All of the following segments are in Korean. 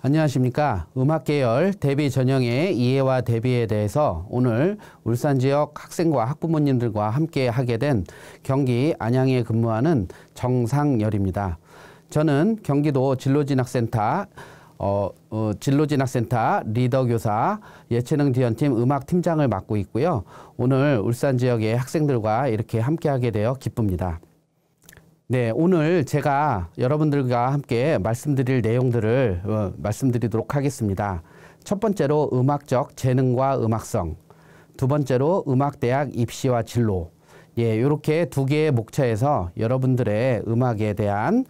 안녕하십니까. 음악계열 데뷔 전형의 이해와 데뷔에 대해서 오늘 울산 지역 학생과 학부모님들과 함께 하게 된 경기 안양에 근무하는 정상열입니다. 저는 경기도 진로진학센터 리더교사 예체능 지원팀 음악팀장을 맡고 있고요. 오늘 울산 지역의 학생들과 이렇게 함께하게 되어 기쁩니다. 네, 오늘 제가 여러분들과 함께 말씀드릴 내용들을 말씀드리도록 하겠습니다. 첫 번째로 음악적 재능과 음악성, 두 번째로 음악대학 입시와 진로, 이렇게 두 개의 목차에서 여러분들의 음악에 대한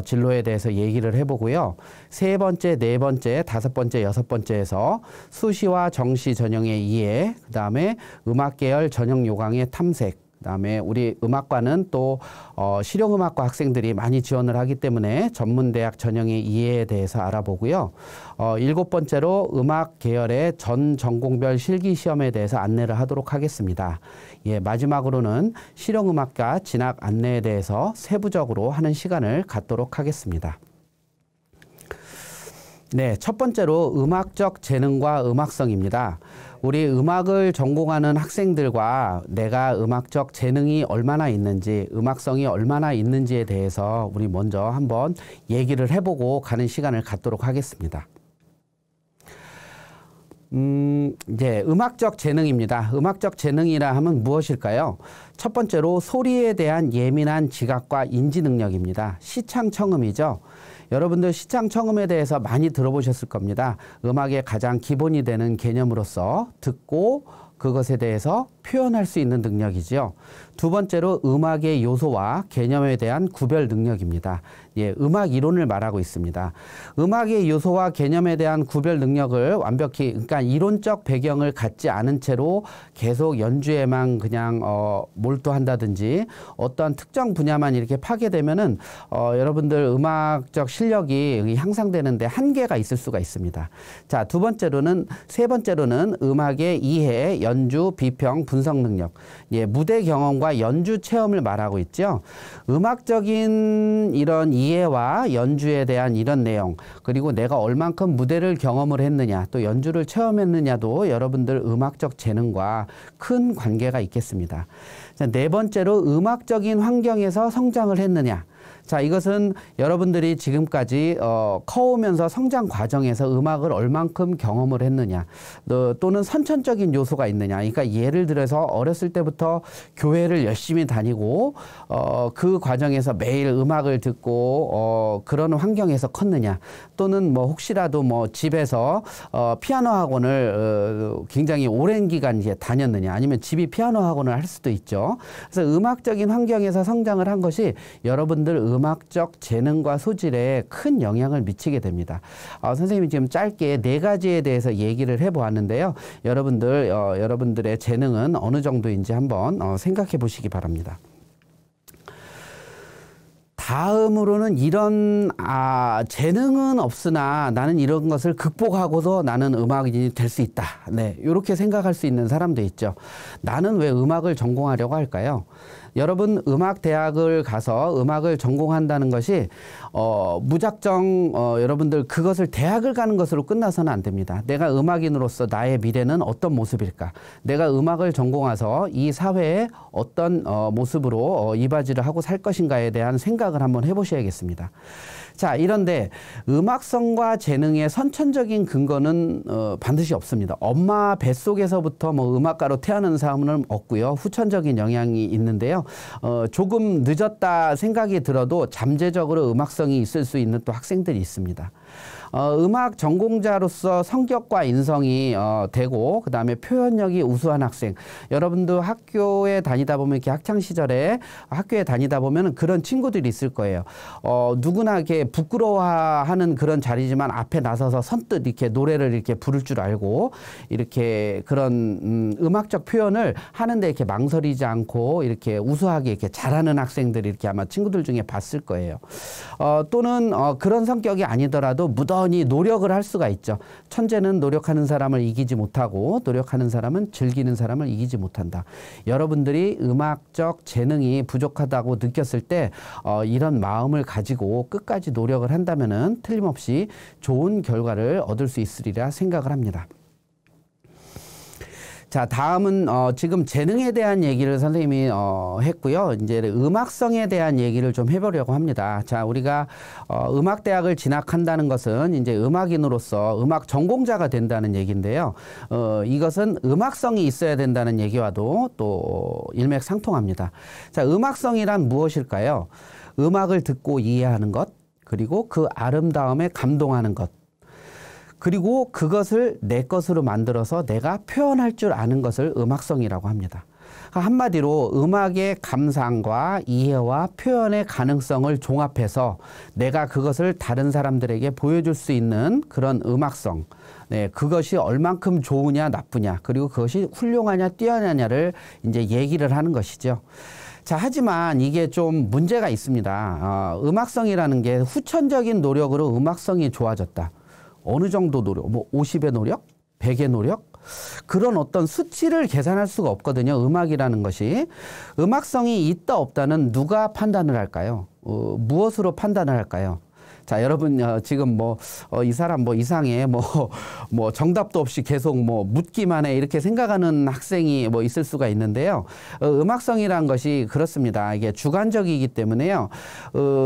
진로에 대해서 얘기를 해보고요. 세 번째, 네 번째, 다섯 번째, 여섯 번째에서 수시와 정시 전형의 이해, 그 다음에 음악계열 전형 요강의 탐색, 그다음에 우리 음악과는 또 실용음악과 학생들이 많이 지원을 하기 때문에 전문대학 전형의 이해에 대해서 알아보고요. 일곱 번째로 음악 계열의 전 전공별 실기시험에 대해서 안내를 하도록 하겠습니다. 마지막으로는 실용음악과 진학 안내에 대해서 세부적으로 하는 시간을 갖도록 하겠습니다. 네, 첫 번째로 음악적 재능과 음악성입니다. 우리 음악을 전공하는 학생들과 내가 음악적 재능이 얼마나 있는지, 음악성이 얼마나 있는지에 대해서 우리 먼저 한번 얘기를 해보고 가는 시간을 갖도록 하겠습니다. 음악적 재능입니다. 음악적 재능이라 하면 무엇일까요? 첫 번째로 소리에 대한 예민한 지각과 인지 능력입니다. 시창청음이죠. 여러분들 시창청음에 대해서 많이 들어보셨을 겁니다. 음악의 가장 기본이 되는 개념으로서 듣고 그것에 대해서 표현할 수 있는 능력이죠. 두 번째로 음악의 요소와 개념에 대한 구별 능력입니다. 음악 이론을 말하고 있습니다. 음악의 요소와 개념에 대한 구별 능력을 완벽히, 그러니까 이론적 배경을 갖지 않은 채로 계속 연주에만 그냥 몰두한다든지 어떤 특정 분야만 이렇게 파괴되면은 여러분들 음악적 실력이 향상되는데 한계가 있을 수가 있습니다. 자, 세 번째로는 음악의 이해, 연주, 비평, 분석 능력, 무대 경험과 연주 체험을 말하고 있죠. 음악적인 이런 이해와 연주에 대한 이런 내용, 그리고 내가 얼만큼 무대를 경험을 했느냐, 또 연주를 체험했느냐도 여러분들 음악적 재능과 큰 관계가 있겠습니다. 자, 네 번째로 음악적인 환경에서 성장을 했느냐. 자, 이것은 여러분들이 지금까지 커오면서 성장 과정에서 음악을 얼만큼 경험을 했느냐, 또는 선천적인 요소가 있느냐. 그러니까 예를 들어서 어렸을 때부터 교회를 열심히 다니고 그 과정에서 매일 음악을 듣고 그런 환경에서 컸느냐, 또는 뭐 혹시라도 뭐 집에서 피아노 학원을 굉장히 오랜 기간 이제 다녔느냐, 아니면 집이 피아노 학원을 할 수도 있죠. 그래서 음악적인 환경에서 성장을 한 것이 여러분들 음악적 재능과 소질에 큰 영향을 미치게 됩니다. 선생님이 지금 짧게 네 가지에 대해서 얘기를 해보았는데요. 여러분들의 재능은 어느 정도인지 한번 생각해 보시기 바랍니다. 다음으로는 이런 재능은 없으나 나는 이런 것을 극복하고서 나는 음악인이 될 수 있다. 네, 이렇게 생각할 수 있는 사람도 있죠. 나는 왜 음악을 전공하려고 할까요? 여러분, 음악대학을 가서 음악을 전공한다는 것이 무작정 여러분들 그것을 대학을 가는 것으로 끝나서는 안 됩니다. 내가 음악인으로서 나의 미래는 어떤 모습일까? 내가 음악을 전공해서 이 사회에 어떤 모습으로 이바지를 하고 살 것인가에 대한 생각을 한번 해보셔야겠습니다. 자, 이런데 음악성과 재능의 선천적인 근거는 반드시 없습니다. 엄마 뱃속에서부터 뭐 음악가로 태어난 사람은 없고요. 후천적인 영향이 있는데요. 조금 늦었다 생각이 들어도 잠재적으로 음악성이 있을 수 있는 또 학생들이 있습니다. 음악 전공자로서 성격과 인성이 되고, 그 다음에 표현력이 우수한 학생. 여러분도 학교에 다니다 보면, 이렇게 학창시절에 학교에 다니다 보면 그런 친구들이 있을 거예요. 누구나 이렇게 부끄러워하는 그런 자리지만 앞에 나서서 선뜻 이렇게 노래를 이렇게 부를 줄 알고, 이렇게 그런 음악적 표현을 하는데 이렇게 망설이지 않고 이렇게 우수하게 이렇게 잘하는 학생들이 이렇게 아마 친구들 중에 봤을 거예요. 또는 그런 성격이 아니더라도 무던히 꾸준히 노력을 할 수가 있죠. 천재는 노력하는 사람을 이기지 못하고 노력하는 사람은 즐기는 사람을 이기지 못한다. 여러분들이 음악적 재능이 부족하다고 느꼈을 때 이런 마음을 가지고 끝까지 노력을 한다면은 틀림없이 좋은 결과를 얻을 수 있으리라 생각을 합니다. 자, 다음은 지금 재능에 대한 얘기를 선생님이 했고요. 이제 음악성에 대한 얘기를 좀 해보려고 합니다. 자, 우리가 음악대학을 진학한다는 것은 이제 음악인으로서 음악 전공자가 된다는 얘기인데요. 이것은 음악성이 있어야 된다는 얘기와도 또 일맥상통합니다. 자, 음악성이란 무엇일까요? 음악을 듣고 이해하는 것, 그리고 그 아름다움에 감동하는 것, 그리고 그것을 내 것으로 만들어서 내가 표현할 줄 아는 것을 음악성이라고 합니다. 한마디로 음악의 감상과 이해와 표현의 가능성을 종합해서 내가 그것을 다른 사람들에게 보여줄 수 있는 그런 음악성. 네, 그것이 얼만큼 좋으냐 나쁘냐, 그리고 그것이 훌륭하냐 뛰어나냐를 이제 얘기를 하는 것이죠. 자, 하지만 이게 좀 문제가 있습니다. 음악성이라는 게 후천적인 노력으로 음악성이 좋아졌다. 어느 정도 노력, 뭐 50의 노력, 100의 노력, 그런 어떤 수치를 계산할 수가 없거든요. 음악이라는 것이. 음악성이 있다 없다는 누가 판단을 할까요? 무엇으로 판단을 할까요? 자, 여러분 지금 이 사람 이상해 정답도 없이 계속 묻기만 해 이렇게 생각하는 학생이 있을 수가 있는데요. 음악성이란 것이 그렇습니다. 이게 주관적이기 때문에요.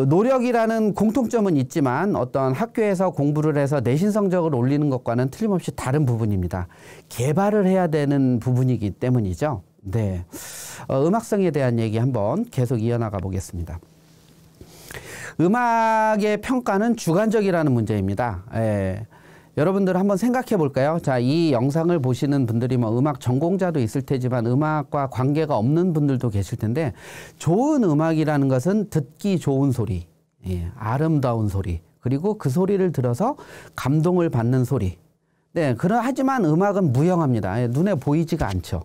노력이라는 공통점은 있지만 어떤 학교에서 공부를 해서 내신 성적을 올리는 것과는 틀림없이 다른 부분입니다. 개발을 해야 되는 부분이기 때문이죠. 네, 음악성에 대한 얘기 한번 계속 이어나가 보겠습니다. 음악의 평가는 주관적이라는 문제입니다. 여러분들 한번 생각해 볼까요? 자, 이 영상을 보시는 분들이 음악 전공자도 있을 테지만 음악과 관계가 없는 분들도 계실 텐데, 좋은 음악이라는 것은 듣기 좋은 소리, 아름다운 소리, 그리고 그 소리를 들어서 감동을 받는 소리. 네, 하지만 음악은 무형합니다. 눈에 보이지가 않죠.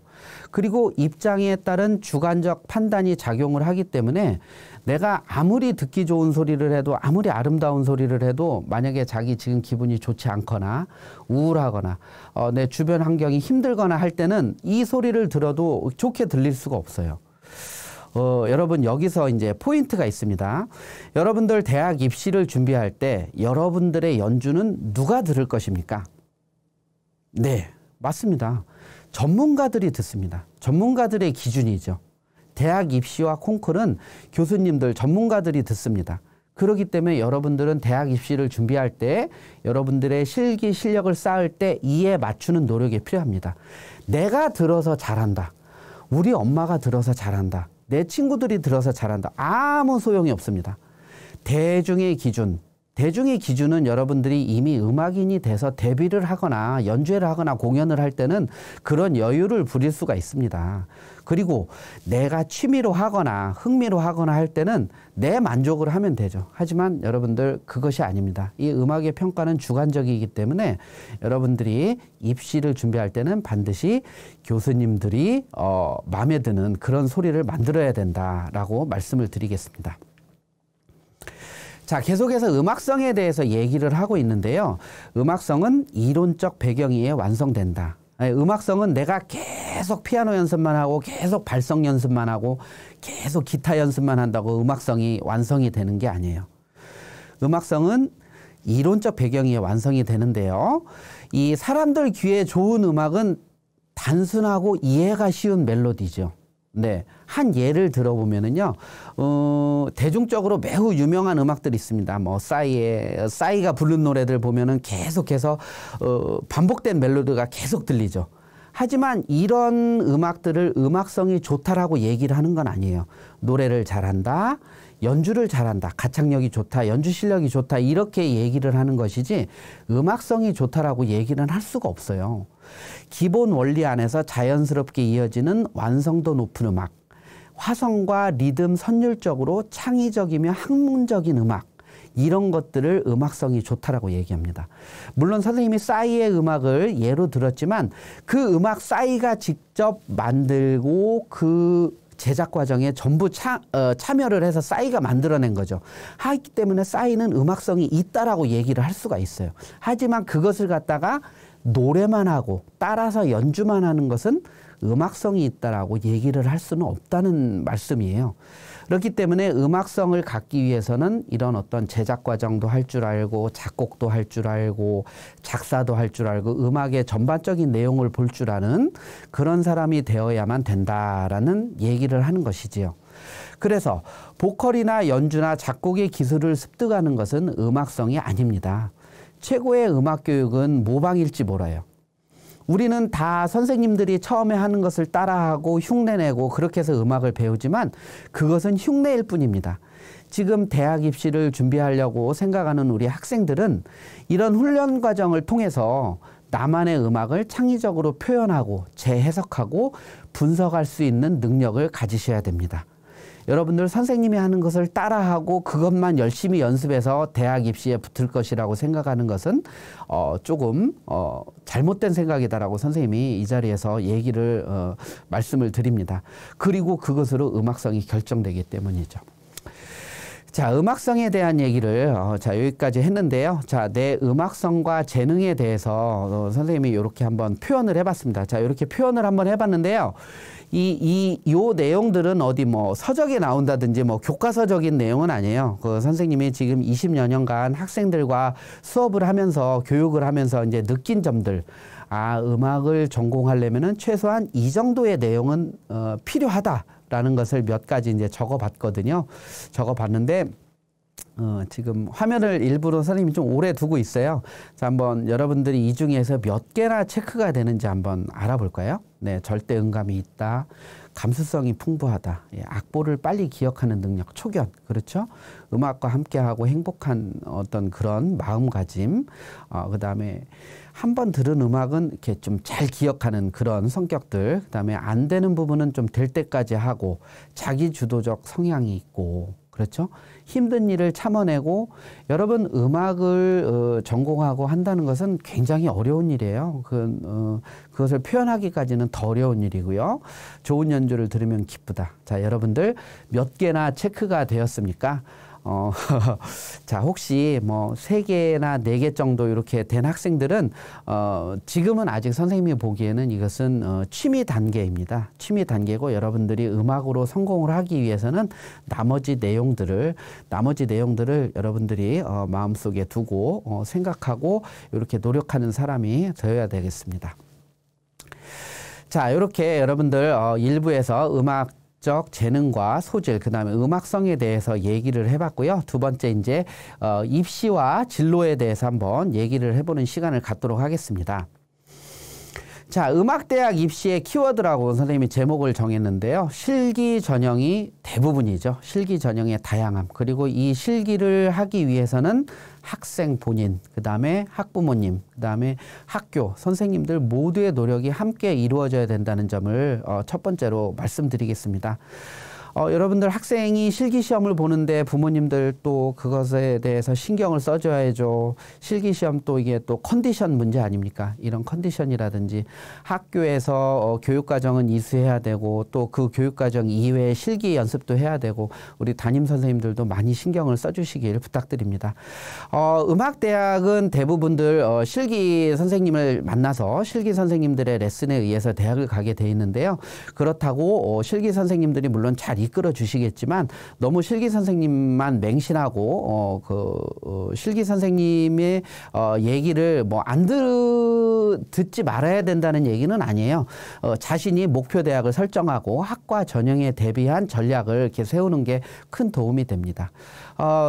그리고 입장에 따른 주관적 판단이 작용을 하기 때문에 내가 아무리 듣기 좋은 소리를 해도, 아무리 아름다운 소리를 해도, 만약에 자기 지금 기분이 좋지 않거나 우울하거나 내 주변 환경이 힘들거나 할 때는 이 소리를 들어도 좋게 들릴 수가 없어요. 여러분, 여기서 이제 포인트가 있습니다. 여러분들 대학 입시를 준비할 때 여러분들의 연주는 누가 들을 것입니까? 네, 맞습니다. 전문가들이 듣습니다. 전문가들의 기준이죠. 대학 입시와 콩쿨은 교수님들, 전문가들이 듣습니다. 그렇기 때문에 여러분들은 대학 입시를 준비할 때 여러분들의 실기 실력을 쌓을 때 이에 맞추는 노력이 필요합니다. 내가 들어서 잘한다, 우리 엄마가 들어서 잘한다, 내 친구들이 들어서 잘한다, 아무 소용이 없습니다. 대중의 기준은 여러분들이 이미 음악인이 돼서 데뷔를 하거나 연주회를 하거나 공연을 할 때는 그런 여유를 부릴 수가 있습니다. 그리고 내가 취미로 하거나 흥미로 하거나 할 때는 내 만족을 하면 되죠. 하지만 여러분들, 그것이 아닙니다. 이 음악의 평가는 주관적이기 때문에 여러분들이 입시를 준비할 때는 반드시 교수님들이 마음에 드는 그런 소리를 만들어야 된다라고 말씀을 드리겠습니다. 자, 계속해서 음악성에 대해서 얘기를 하고 있는데요. 음악성은 이론적 배경에 의해 완성된다. 음악성은 내가 계속 피아노 연습만 하고 계속 발성 연습만 하고 계속 기타 연습만 한다고 음악성이 완성이 되는 게 아니에요. 음악성은 이론적 배경에 의해 완성이 되는데요. 이 사람들 귀에 좋은 음악은 단순하고 이해가 쉬운 멜로디죠. 네, 한 예를 들어보면은요, 대중적으로 매우 유명한 음악들이 있습니다. 싸이가 부른 노래들 보면은 계속해서 반복된 멜로디가 계속 들리죠. 하지만 이런 음악들을 음악성이 좋다라고 얘기를 하는 건 아니에요. 노래를 잘한다, 연주를 잘한다, 가창력이 좋다, 연주 실력이 좋다, 이렇게 얘기를 하는 것이지 음악성이 좋다라고 얘기는 할 수가 없어요. 기본 원리 안에서 자연스럽게 이어지는 완성도 높은 음악, 화성과 리듬 선율적으로 창의적이며 학문적인 음악, 이런 것들을 음악성이 좋다라고 얘기합니다. 물론 선생님이 싸이의 음악을 예로 들었지만 그 음악 싸이가 직접 만들고 그 제작 과정에 전부 참여를 해서 싸이가 만들어낸 거죠. 하기 때문에 싸이는 음악성이 있다라고 얘기를 할 수가 있어요. 하지만 그것을 갖다가 노래만 하고 따라서 연주만 하는 것은 음악성이 있다라고 얘기를 할 수는 없다는 말씀이에요. 그렇기 때문에 음악성을 갖기 위해서는 이런 어떤 제작 과정도 할 줄 알고 작곡도 할 줄 알고 작사도 할 줄 알고 음악의 전반적인 내용을 볼 줄 아는 그런 사람이 되어야만 된다라는 얘기를 하는 것이지요. 그래서 보컬이나 연주나 작곡의 기술을 습득하는 것은 음악성이 아닙니다. 최고의 음악 교육은 모방일지 몰라요. 우리는 다 선생님들이 처음에 하는 것을 따라하고 흉내내고 그렇게 해서 음악을 배우지만 그것은 흉내일 뿐입니다. 지금 대학 입시를 준비하려고 생각하는 우리 학생들은 이런 훈련 과정을 통해서 나만의 음악을 창의적으로 표현하고 재해석하고 분석할 수 있는 능력을 가지셔야 됩니다. 여러분들 선생님이 하는 것을 따라하고 그것만 열심히 연습해서 대학 입시에 붙을 것이라고 생각하는 것은 조금 잘못된 생각이다라고 선생님이 이 자리에서 얘기를 말씀을 드립니다. 그리고 그것으로 음악성이 결정되기 때문이죠. 자, 음악성에 대한 얘기를 여기까지 했는데요. 자, 내 음악성과 재능에 대해서 선생님이 이렇게 한번 표현을 해봤습니다. 자, 이렇게 표현을 한번 해봤는데요. 요 내용들은 어디 뭐 서적에 나온다든지 뭐 교과서적인 내용은 아니에요. 그 선생님이 지금 20여 년간 학생들과 수업을 하면서 교육을 하면서 이제 느낀 점들. 아, 음악을 전공하려면은 최소한 이 정도의 내용은 필요하다라는 것을 몇 가지 이제 적어봤거든요. 적어봤는데 지금 화면을 일부러 선생님이 좀 오래 두고 있어요. 자, 한번 여러분들이 이 중에서 몇 개나 체크가 되는지 한번 알아볼까요? 네, 절대 음감이 있다. 감수성이 풍부하다. 예, 악보를 빨리 기억하는 능력, 초견. 그렇죠? 음악과 함께하고 행복한 어떤 그런 마음가짐. 그다음에 한 번 들은 음악은 이렇게 좀 잘 기억하는 그런 성격들. 그다음에 안 되는 부분은 좀 될 때까지 하고 자기 주도적 성향이 있고. 그렇죠? 힘든 일을 참아내고 여러분 음악을 전공하고 한다는 것은 굉장히 어려운 일이에요. 그것을 표현하기까지는 더 어려운 일이고요. 좋은 연주를 들으면 기쁘다. 자, 여러분들 몇 개나 체크가 되었습니까? 자, 혹시 뭐 3개나 4개 정도 이렇게 된 학생들은 지금은 아직 선생님이 보기에는 이것은 취미 단계입니다. 취미 단계고 여러분들이 음악으로 성공을 하기 위해서는 나머지 내용들을 여러분들이 마음속에 두고 생각하고 이렇게 노력하는 사람이 되어야 되겠습니다. 자, 이렇게 여러분들 일부에서 음악 적 재능과 소질, 그 다음에 음악성에 대해서 얘기를 해봤고요. 두 번째 이제 입시와 진로에 대해서 한번 얘기를 해보는 시간을 갖도록 하겠습니다. 자, 음악대학 입시의 키워드라고 선생님이 제목을 정했는데요. 실기 전형이 대부분이죠. 실기 전형의 다양함. 그리고 이 실기를 하기 위해서는 학생 본인, 그 다음에 학부모님, 그 다음에 학교, 선생님들 모두의 노력이 함께 이루어져야 된다는 점을 첫 번째로 말씀드리겠습니다. 여러분들 학생이 실기시험을 보는데 부모님들 또 그것에 대해서 신경을 써줘야죠. 실기시험 또 이게 또 컨디션 문제 아닙니까? 이런 컨디션이라든지 학교에서 교육과정은 이수해야 되고 또 그 교육과정 이외에 실기 연습도 해야 되고 우리 담임 선생님들도 많이 신경을 써주시길 부탁드립니다. 음악대학은 대부분들 실기 선생님을 만나서 실기 선생님들의 레슨에 의해서 대학을 가게 돼 있는데요. 그렇다고 실기 선생님들이 물론 잘 이끌어 주시겠지만 너무 실기 선생님만 맹신하고 실기 선생님의 얘기를 뭐 안 듣지 말아야 된다는 얘기는 아니에요. 자신이 목표 대학을 설정하고 학과 전형에 대비한 전략을 이렇게 세우는 게 큰 도움이 됩니다.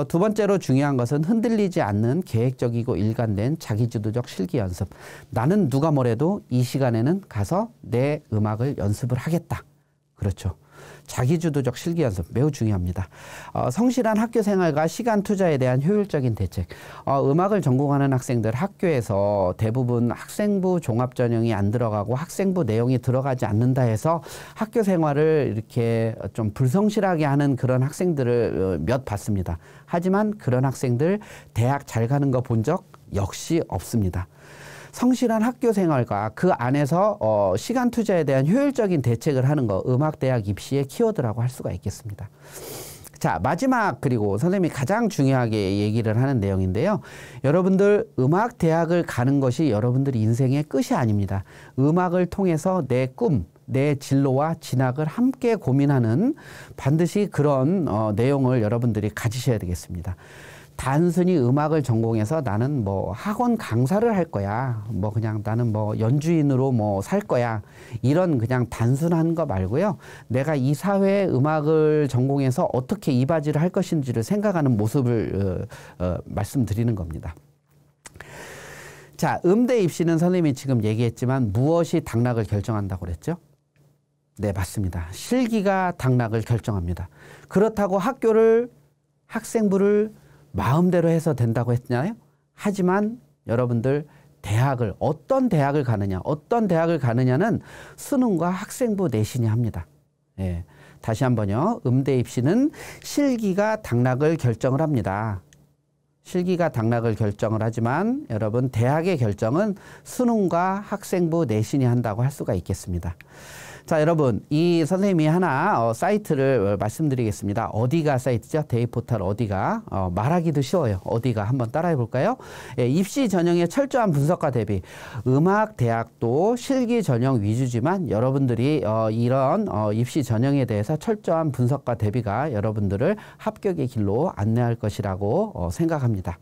두 번째로 중요한 것은 흔들리지 않는 계획적이고 일관된 자기주도적 실기 연습. 나는 누가 뭐래도 이 시간에는 가서 내 음악을 연습을 하겠다. 그렇죠. 자기주도적 실기 연습 매우 중요합니다. 성실한 학교 생활과 시간 투자에 대한 효율적인 대책. 음악을 전공하는 학생들 학교에서 대부분 학생부 종합전형이 안 들어가고 학생부 내용이 들어가지 않는다 해서 학교 생활을 이렇게 좀 불성실하게 하는 그런 학생들을 몇 봤습니다. 하지만 그런 학생들 대학 잘 가는 거 본 적 역시 없습니다. 성실한 학교 생활과 그 안에서 시간 투자에 대한 효율적인 대책을 하는 거, 음악대학 입시의 키워드라고 할 수가 있겠습니다. 자, 마지막, 그리고 선생님이 가장 중요하게 얘기를 하는 내용인데요. 여러분들 음악대학을 가는 것이 여러분들 인생의 끝이 아닙니다. 음악을 통해서 내 꿈, 내 진로와 진학을 함께 고민하는 반드시 그런 내용을 여러분들이 가지셔야 되겠습니다. 단순히 음악을 전공해서 나는 뭐 학원 강사를 할 거야. 뭐 그냥 나는 뭐 연주인으로 뭐 살 거야. 이런 그냥 단순한 거 말고요. 내가 이 사회에 음악을 전공해서 어떻게 이바지를 할 것인지를 생각하는 모습을 말씀드리는 겁니다. 자, 음대 입시는 선생님이 지금 얘기했지만 무엇이 당락을 결정한다고 그랬죠? 네, 맞습니다. 실기가 당락을 결정합니다. 그렇다고 학생부를 마음대로 해서 된다고 했잖아요. 하지만 여러분들 어떤 대학을 가느냐는 수능과 학생부 내신이 합니다. 예. 다시 한번요. 음대 입시는 실기가 당락을 결정을 합니다. 실기가 당락을 결정을 하지만 여러분 대학의 결정은 수능과 학생부 내신이 한다고 할 수가 있겠습니다. 자, 여러분, 이 선생님이 하나 사이트를 말씀드리겠습니다. 어디가 사이트죠? 데이포탈 어디가? 말하기도 쉬워요. 어디가? 한번 따라해 볼까요? 예, 입시 전형의 철저한 분석과 대비. 음악대학도 실기 전형 위주지만 여러분들이 이런 입시 전형에 대해서 철저한 분석과 대비가 여러분들을 합격의 길로 안내할 것이라고 생각합니다.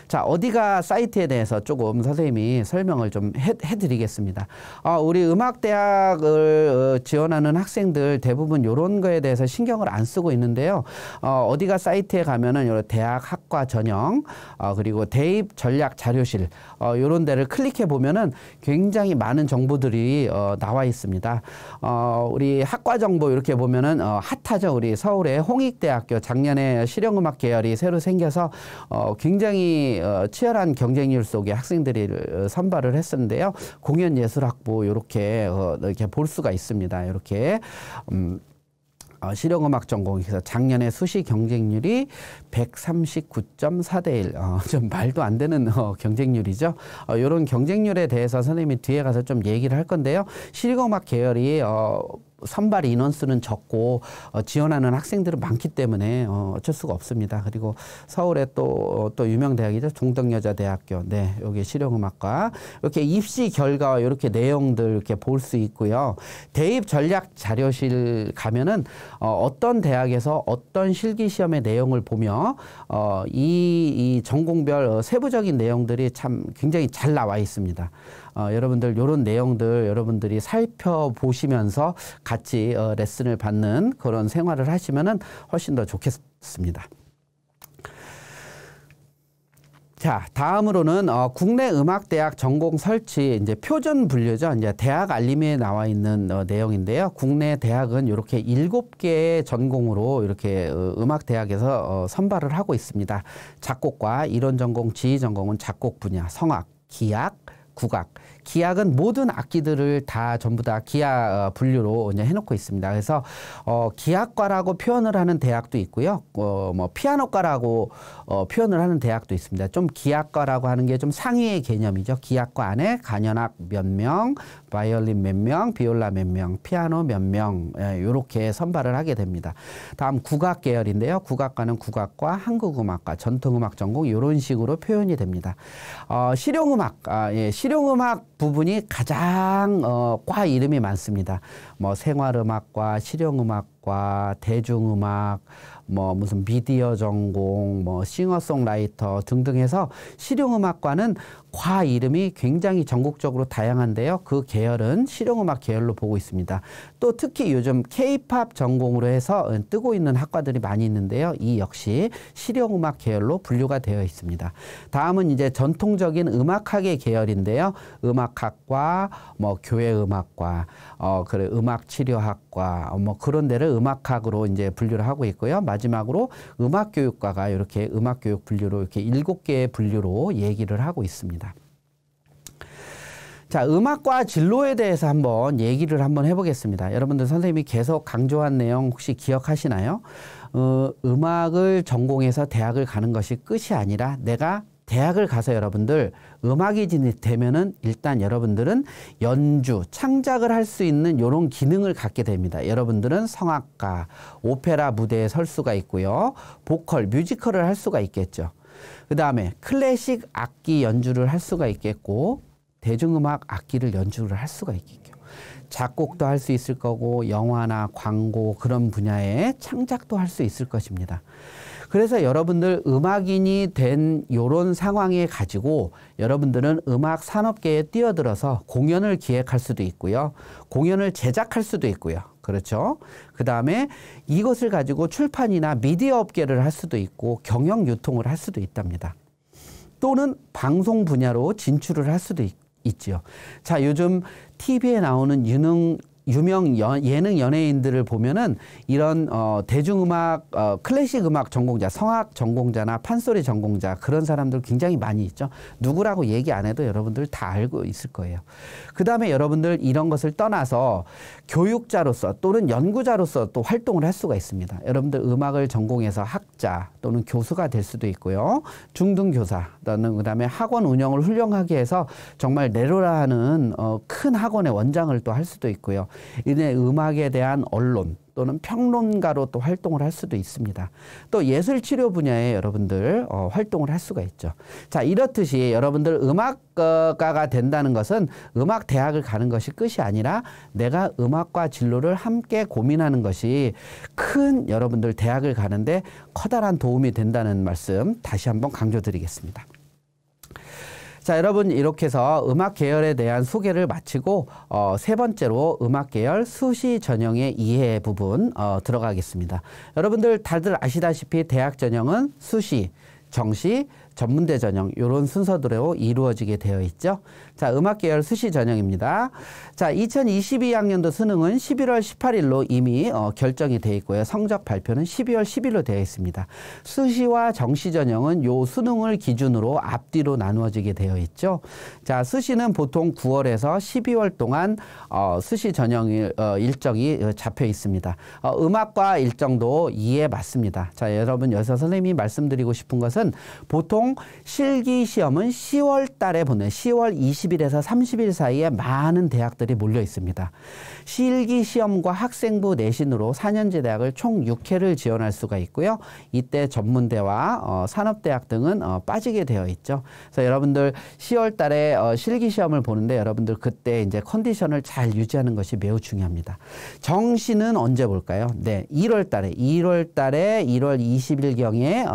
자, 어디가 사이트에 대해서 조금 선생님이 설명을 좀 해드리겠습니다. 우리 음악대학을 지원하는 학생들 대부분 이런 거에 대해서 신경을 안 쓰고 있는데요. 어디가 사이트에 가면은 요 대학 학과 전형, 그리고 대입 전략 자료실, 요런 데를 클릭해 보면은 굉장히 많은 정보들이 나와 있습니다. 우리 학과 정보 이렇게 보면은 핫하죠. 우리 서울의 홍익대학교 작년에 실용음악 계열이 새로 생겨서 굉장히 치열한 경쟁률 속에 학생들이 선발을 했었는데요. 공연예술학부 이렇게 볼 수가 있습니다. 이렇게 실용음악 전공에서 작년에 수시 경쟁률이 139.4대 1. 좀 말도 안 되는 경쟁률이죠. 이런 경쟁률에 대해서 선생님이 뒤에 가서 좀 얘기를 할 건데요. 실용음악 계열이 선발 인원수는 적고 지원하는 학생들은 많기 때문에 어쩔 수가 없습니다. 그리고 서울에 또 유명 대학이죠. 동덕여자대학교. 네, 여기 실용음악과 이렇게 입시 결과와 이렇게 내용들 이렇게 볼 수 있고요. 대입 전략 자료실 가면은 어떤 대학에서 어떤 실기 시험의 내용을 보며 이 전공별 세부적인 내용들이 참 굉장히 잘 나와 있습니다. 여러분들 이런 내용들 여러분들이 살펴보시면서 같이 레슨을 받는 그런 생활을 하시면은 훨씬 더 좋겠습니다. 자, 다음으로는 국내 음악대학 전공 설치 이제 표준 분류죠. 이제 대학 알림에 나와 있는 내용인데요. 국내 대학은 이렇게 7개의 전공으로 이렇게 음악대학에서 선발을 하고 있습니다. 작곡과 이론 전공, 지휘 전공은 작곡 분야, 성악, 기악, 국악. 기악은 모든 악기들을 다 전부 다 기악 분류로 이제 해놓고 있습니다. 그래서 기악과라고 표현을 하는 대학도 있고요. 뭐 피아노과라고 표현을 하는 대학도 있습니다. 좀 기악과라고 하는 게 좀 상위의 개념이죠. 기악과 안에 간현악 몇 명, 바이올린 몇 명, 비올라 몇 명, 피아노 몇 명, 이렇게 선발을 하게 됩니다. 다음 국악 계열인데요. 국악과는 국악과 한국음악과 전통음악 전공 이런 식으로 표현이 됩니다. 실용음악, 실용음악 부분이 가장 과 이름이 많습니다. 뭐 생활음악과 실용음악과 대중음악, 뭐 무슨 미디어 전공, 뭐 싱어송라이터 등등 해서 실용음악과는 과 이름이 굉장히 전국적으로 다양한데요. 그 계열은 실용음악 계열로 보고 있습니다. 또 특히 요즘 K-팝 전공으로 해서 뜨고 있는 학과들이 많이 있는데요. 이 역시 실용음악 계열로 분류가 되어 있습니다. 다음은 이제 전통적인 음악학의 계열인데요. 음악학과, 뭐 교회음악과, 그래 음악치료학과, 뭐 그런 데를 음악학으로 이제 분류를 하고 있고요. 마지막으로 음악교육과가 이렇게 음악교육 분류로 이렇게 7개의 분류로 얘기를 하고 있습니다. 자, 음악과 진로에 대해서 한번 얘기를 한번 해보겠습니다. 여러분들 선생님이 계속 강조한 내용 혹시 기억하시나요? 음악을 전공해서 대학을 가는 것이 끝이 아니라 내가 대학을 가서 여러분들 음악이 되면은 일단 여러분들은 연주, 창작을 할 수 있는 이런 기능을 갖게 됩니다. 여러분들은 성악가, 오페라 무대에 설 수가 있고요. 보컬, 뮤지컬을 할 수가 있겠죠. 그 다음에 클래식 악기 연주를 할 수가 있겠고 대중음악 악기를 연주를 할 수가 있겠죠. 작곡도 할 수 있을 거고 영화나 광고 그런 분야에 창작도 할 수 있을 것입니다. 그래서 여러분들 음악인이 된 이런 상황에 가지고 여러분들은 음악 산업계에 뛰어들어서 공연을 기획할 수도 있고요. 공연을 제작할 수도 있고요. 그렇죠. 그 다음에 이것을 가지고 출판이나 미디어 업계를 할 수도 있고 경영 유통을 할 수도 있답니다. 또는 방송 분야로 진출을 할 수도 있지요. 자, 요즘 TV에 나오는 유명 예능 연예인들을 보면은 이런 대중음악, 클래식 음악 전공자, 성악 전공자나 판소리 전공자 그런 사람들 굉장히 많이 있죠. 누구라고 얘기 안 해도 여러분들 다 알고 있을 거예요. 그 다음에 여러분들 이런 것을 떠나서 교육자로서 또는 연구자로서 또 활동을 할 수가 있습니다. 여러분들 음악을 전공해서 학자 또는 교수가 될 수도 있고요. 중등교사 또는 그 다음에 학원 운영을 훌륭하게 해서 정말 내로라 하는 큰 학원의 원장을 또 할 수도 있고요. 이내 음악에 대한 언론 또는 평론가로 또 활동을 할 수도 있습니다. 또 예술치료 분야에 여러분들 활동을 할 수가 있죠. 자, 이렇듯이 여러분들 음악가가 된다는 것은 음악대학을 가는 것이 끝이 아니라 내가 음악과 진로를 함께 고민하는 것이 큰 여러분들 대학을 가는데 커다란 도움이 된다는 말씀 다시 한번 강조드리겠습니다. 자, 여러분 이렇게 해서 음악 계열에 대한 소개를 마치고 세 번째로 음악 계열 수시 전형의 이해 부분 들어가겠습니다. 여러분들 다들 아시다시피 대학 전형은 수시, 정시, 전문대 전형 이런 순서대로 이루어지게 되어 있죠. 자, 음악 계열 수시 전형입니다. 자, 2022학년도 수능은 11월 18일로 이미 결정이 되어 있고요. 성적 발표는 12월 10일로 되어 있습니다. 수시와 정시 전형은 요 수능을 기준으로 앞뒤로 나누어지게 되어 있죠. 자, 수시는 보통 9월에서 12월 동안 수시 전형 일정이 잡혀 있습니다. 음악과 일정도 이에 맞습니다. 자, 여러분 여기서 선생님이 말씀드리고 싶은 것은 보통 실기 시험은 10월 달에 보는 10월 20일에서 30일 사이에 많은 대학들이 몰려 있습니다. 실기 시험과 학생부 내신으로 4년제 대학을 총 6회를 지원할 수가 있고요. 이때 전문대와 산업대학 등은 빠지게 되어 있죠. 그래서 여러분들 10월 달에 실기 시험을 보는데 여러분들 그때 이제 컨디션을 잘 유지하는 것이 매우 중요합니다. 정시는 언제 볼까요? 네, 1월 달에 1월 20일경에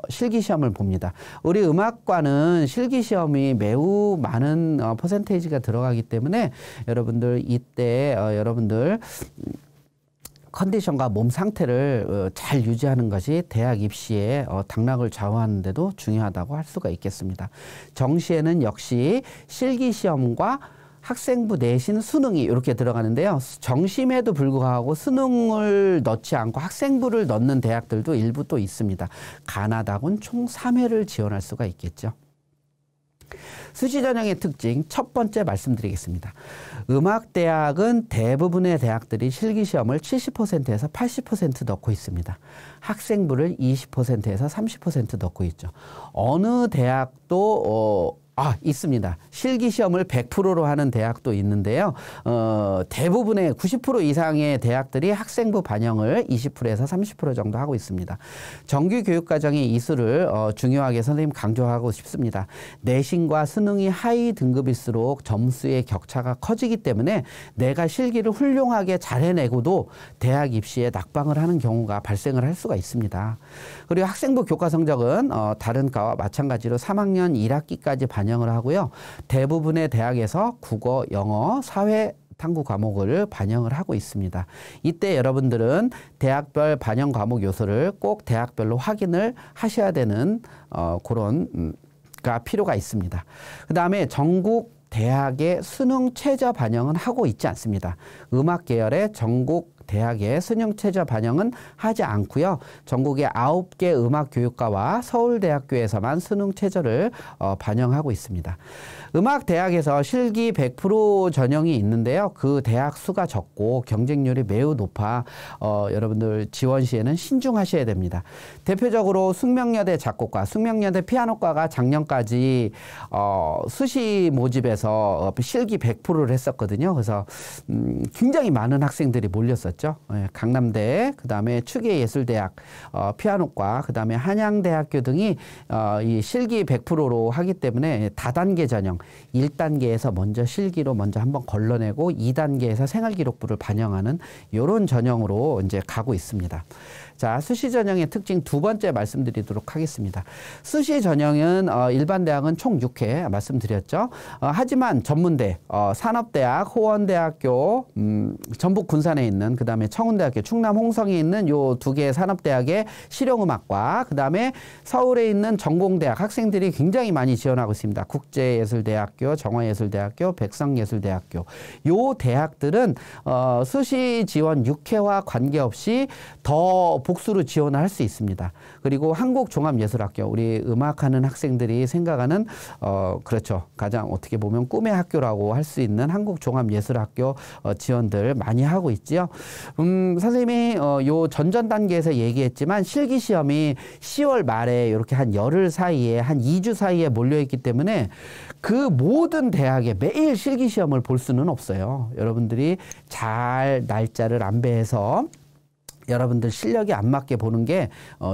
실기 시험을 봅니다. 우리 음악과는 실기시험이 매우 많은 퍼센테이지가 들어가기 때문에 여러분들 이때 여러분들 컨디션과 몸 상태를 잘 유지하는 것이 대학 입시에 당락을 좌우하는 데도 중요하다고 할 수가 있겠습니다. 정시에는 역시 실기시험과 학생부 내신 수능이 이렇게 들어가는데요. 정심에도 불구하고 수능을 넣지 않고 학생부를 넣는 대학들도 일부 또 있습니다. 가나다군 총 3회를 지원할 수가 있겠죠. 수시 전형의 특징 첫 번째 말씀드리겠습니다. 음악대학은 대부분의 대학들이 실기시험을 70%에서 80% 넣고 있습니다. 학생부를 20%에서 30% 넣고 있죠. 어느 대학도 있습니다. 실기시험을 100%로 하는 대학도 있는데요. 대부분의 90% 이상의 대학들이 학생부 반영을 20%에서 30% 정도 하고 있습니다. 정규 교육과정의 이수를 중요하게 선생님 강조하고 싶습니다. 내신과 수능이 하위 등급일수록 점수의 격차가 커지기 때문에 내가 실기를 훌륭하게 잘 해내고도 대학 입시에 낙방을 하는 경우가 발생을 할 수가 있습니다. 그리고 학생부 교과 성적은 다른 과와 마찬가지로 3학년 1학기까지 반영을 하고요. 대부분의 대학에서 국어, 영어, 사회 탐구 과목을 반영을 하고 있습니다. 이때 여러분들은 대학별 반영 과목 요소를 꼭 대학별로 확인을 하셔야 되는 그런 필요가 있습니다. 그 다음에 전국 대학의 수능 최저 반영은 하고 있지 않습니다. 음악 계열의 전국 대학의 수능 최저 반영은 하지 않고요. 전국의 9개 음악교육과와 서울대학교에서만 수능 최저를 반영하고 있습니다. 음악대학에서 실기 100% 전형이 있는데요. 그 대학 수가 적고 경쟁률이 매우 높아 여러분들 지원 시에는 신중하셔야 됩니다. 대표적으로 숙명여대 작곡과, 숙명여대 피아노과가 작년까지 수시 모집에서 실기 100%를 했었거든요. 그래서 굉장히 많은 학생들이 몰렸었죠. 강남대, 그 다음에 추계예술대학 피아노과, 그 다음에 한양대학교 등이 이 실기 100%로 하기 때문에 다단계 전형, 1단계에서 먼저 실기로 먼저 한번 걸러내고 2단계에서 생활기록부를 반영하는 이런 전형으로 이제 가고 있습니다. 자, 수시 전형의 특징 두 번째 말씀드리도록 하겠습니다. 수시 전형은 일반 대학은 총 6회 말씀드렸죠. 하지만 전문대, 산업대학, 호원대학교, 전북 군산에 있는, 그 다음에 청운대학교, 충남 홍성에 있는 요 두 개의 산업대학의 실용음악과, 그 다음에 서울에 있는 전공대학 학생들이 굉장히 많이 지원하고 있습니다. 국제예술대학교, 정화예술대학교, 백성예술대학교. 요 대학들은 수시 지원 6회와 관계없이 더 복수로 지원을 할 수 있습니다. 그리고 한국종합예술학교, 우리 음악하는 학생들이 생각하는 그렇죠. 가장 어떻게 보면 꿈의 학교라고 할 수 있는 한국종합예술학교 지원들 많이 하고 있지요. 선생님이 요 전전 단계에서 얘기했지만 실기시험이 10월 말에 이렇게 한 열흘 사이에, 한 2주 사이에 몰려있기 때문에 그 모든 대학에 매일 실기시험을 볼 수는 없어요. 여러분들이 잘 날짜를 안배해서 여러분들 실력에 안 맞게 보는 게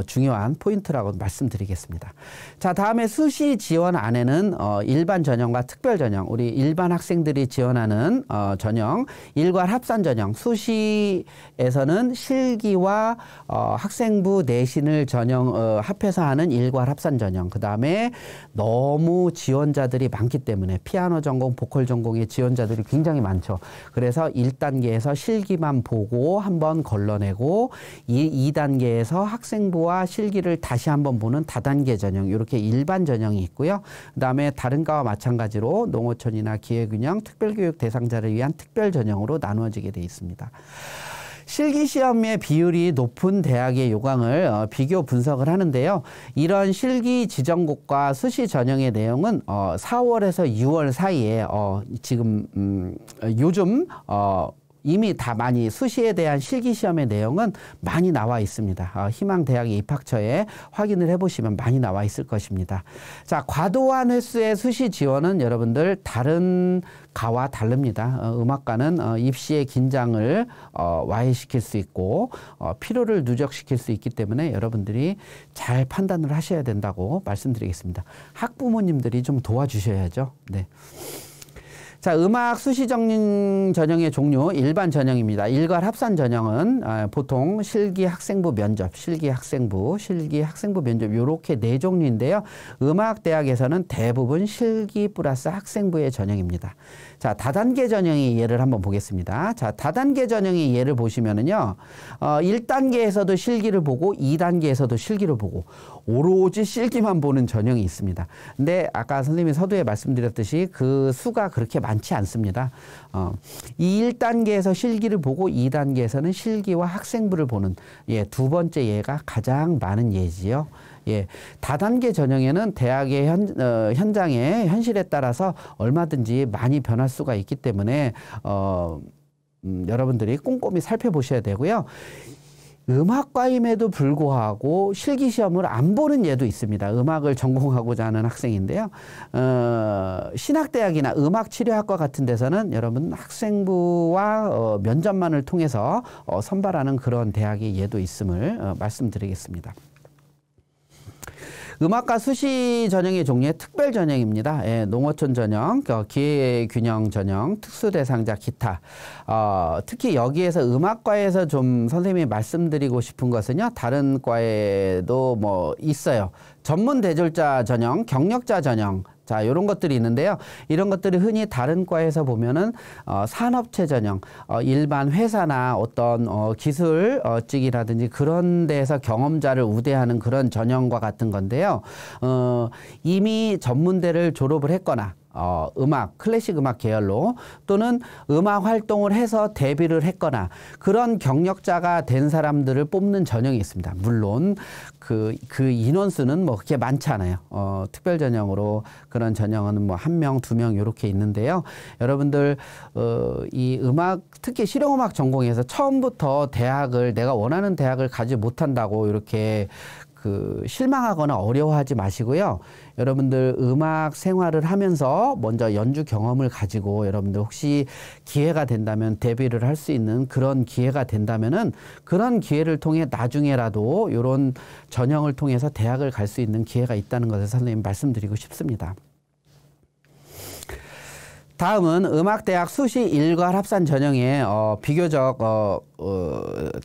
중요한 포인트라고 말씀드리겠습니다. 자, 다음에 수시 지원 안에는 일반 전형과 특별 전형, 우리 일반 학생들이 지원하는 전형, 일괄 합산 전형, 수시에서는 실기와 학생부 내신을 합해서 하는 일괄 합산 전형, 그 다음에 너무 지원자들이 많기 때문에 피아노 전공, 보컬 전공의 지원자들이 굉장히 많죠. 그래서 1단계에서 실기만 보고 한번 걸러내고 2단계에서 학생부와 실기를 다시 한번 보는 다단계 전형, 이렇게 일반 전형이 있고요. 그 다음에 다른 과와 마찬가지로 농어촌이나 기회균형, 특별교육 대상자를 위한 특별 전형으로 나누어지게 되어 있습니다. 실기시험의 비율이 높은 대학의 요강을 비교 분석을 하는데요. 이런 실기 지정곡과 수시 전형의 내용은 4월에서 6월 사이에 지금 요즘 이미 다 많이 수시에 대한 실기시험의 내용은 많이 나와 있습니다. 희망대학의 입학처에 확인을 해보시면 많이 나와 있을 것입니다. 자, 과도한 횟수의 수시 지원은 여러분들 다른 과와 다릅니다. 음악과는 입시의 긴장을 와해시킬 수 있고 피로를 누적시킬 수 있기 때문에 여러분들이 잘 판단을 하셔야 된다고 말씀드리겠습니다. 학부모님들이 좀 도와주셔야죠. 네. 자, 음악 수시 전형의 종류 일반 전형입니다. 일괄 합산 전형은 보통 실기 학생부 면접, 실기 학생부 면접 이렇게 네 종류인데요. 음악대학에서는 대부분 실기 플러스 학생부의 전형입니다. 자, 다단계 전형의 예를 한번 보겠습니다. 자, 다단계 전형의 예를 보시면은요, 1단계에서도 실기를 보고 2단계에서도 실기를 보고 오로지 실기만 보는 전형이 있습니다. 근데 아까 선생님이 서두에 말씀드렸듯이 그 수가 그렇게 많지 않습니다. 이 1단계에서 실기를 보고 2단계에서는 실기와 학생부를 보는 두 번째 예가 가장 많은 예지요. 예, 다단계 전형에는 대학의 현장의 현실에 따라서 얼마든지 많이 변할 수가 있기 때문에 여러분들이 꼼꼼히 살펴보셔야 되고요. 음악과임에도 불구하고 실기시험을 안 보는 예도 있습니다. 음악을 전공하고자 하는 학생인데요. 신학대학이나 음악치료학과 같은 데서는 여러분 학생부와 면접만을 통해서 선발하는 그런 대학의 예도 있음을 말씀드리겠습니다. 음악과 수시 전형의 종류의 특별 전형입니다. 예, 농어촌 전형, 기회균형 전형, 특수대상자, 기타. 특히 여기에서 음악과에서 좀 선생님이 말씀드리고 싶은 것은요. 다른 과에도 뭐 있어요. 전문 대졸자 전형, 경력자 전형. 자, 이런 것들이 있는데요. 이런 것들이 흔히 다른 과에서 보면은 산업체 전형, 일반 회사나 어떤 기술직이라든지 그런 데서 경험자를 우대하는 그런 전형과 같은 건데요. 이미 전문대를 졸업을 했거나 음악, 클래식 음악 계열로 또는 음악 활동을 해서 데뷔를 했거나 그런 경력자가 된 사람들을 뽑는 전형이 있습니다. 물론 그 인원수는 뭐 그렇게 많지 않아요. 특별 전형으로 그런 전형은 뭐 1명, 2명 이렇게 있는데요. 여러분들 이 음악, 특히 실용음악 전공에서 처음부터 내가 원하는 대학을 가지 못한다고 이렇게 실망하거나 어려워하지 마시고요. 여러분들 음악 생활을 하면서 먼저 연주 경험을 가지고 여러분들 혹시 기회가 된다면 데뷔를 할 수 있는 그런 기회가 된다면은 그런 기회를 통해 나중에라도 이런 전형을 통해서 대학을 갈 수 있는 기회가 있다는 것을 선생님 말씀드리고 싶습니다. 다음은 음악대학 수시 일괄 합산 전형의 비교적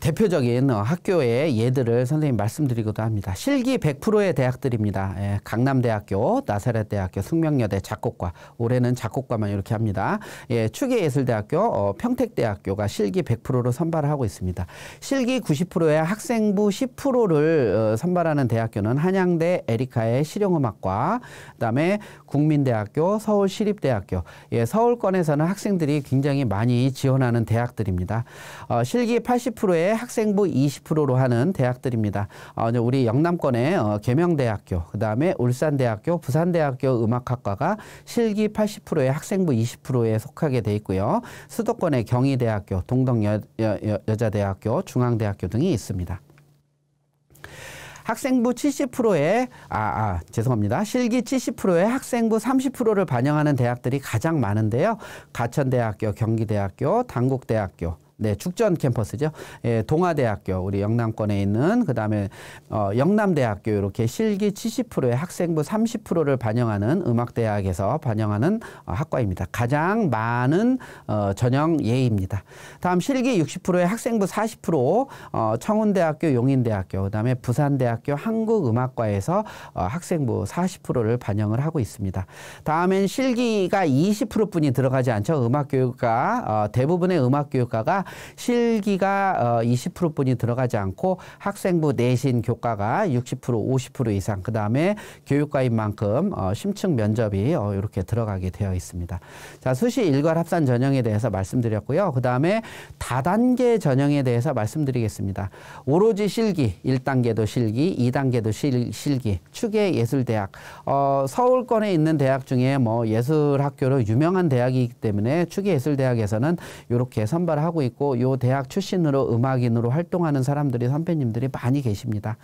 대표적인 학교의 예들을 선생님 말씀드리기도 합니다. 실기 100%의 대학들입니다. 예, 강남대학교, 나사렛대학교, 숙명여대 작곡과, 올해는 작곡과만 이렇게 합니다. 예, 추계예술대학교, 평택대학교가 실기 100%로 선발을 하고 있습니다. 실기 90%의 학생부 10%를 선발하는 대학교는 한양대 에리카의 실용음악과, 그다음에 국민대학교, 서울시립대학교, 예, 서울권에서는 학생들이 굉장히 많이 지원하는 대학들입니다. 실기 80%의 학생부 20%로 하는 대학들입니다. 우리 영남권의 계명대학교, 그 다음에 울산대학교, 부산대학교 음악학과가 실기 80%의 학생부 20%에 속하게 돼 있고요. 수도권의 경희대학교, 동덕여자대학교, 중앙대학교 등이 있습니다. 학생부 70%의 죄송합니다. 실기 70%의 학생부 30%를 반영하는 대학들이 가장 많은데요. 가천대학교, 경기대학교, 단국대학교, 네, 죽전 캠퍼스죠. 예, 동아대학교, 우리 영남권에 있는, 그 다음에 영남대학교, 이렇게 실기 70%의 학생부 30%를 반영하는 음악대학에서 반영하는 학과입니다. 가장 많은 전형 예입니다. 다음 실기 60%의 학생부 40%, 청운대학교, 용인대학교, 그 다음에 부산대학교 한국음악과에서 학생부 40%를 반영을 하고 있습니다. 다음엔 실기가 20%뿐이 들어가지 않죠. 음악교육과, 대부분의 음악교육과가 실기가 20%뿐이 들어가지 않고 학생부 내신 교과가 60%, 50% 이상, 그 다음에 교육과인 만큼 심층 면접이 이렇게 들어가게 되어 있습니다. 자, 수시 일괄 합산 전형에 대해서 말씀드렸고요. 그 다음에 다단계 전형에 대해서 말씀드리겠습니다. 오로지 실기, 1단계도 실기, 2단계도 실기, 추계예술대학, 서울권에 있는 대학 중에 뭐 예술학교로 유명한 대학이기 때문에 추계예술대학에서는 이렇게 선발을 하고 있고, 이 대학 출신으로 음악인으로 활동하는 사람들이, 선배님들이 많이 계십니다.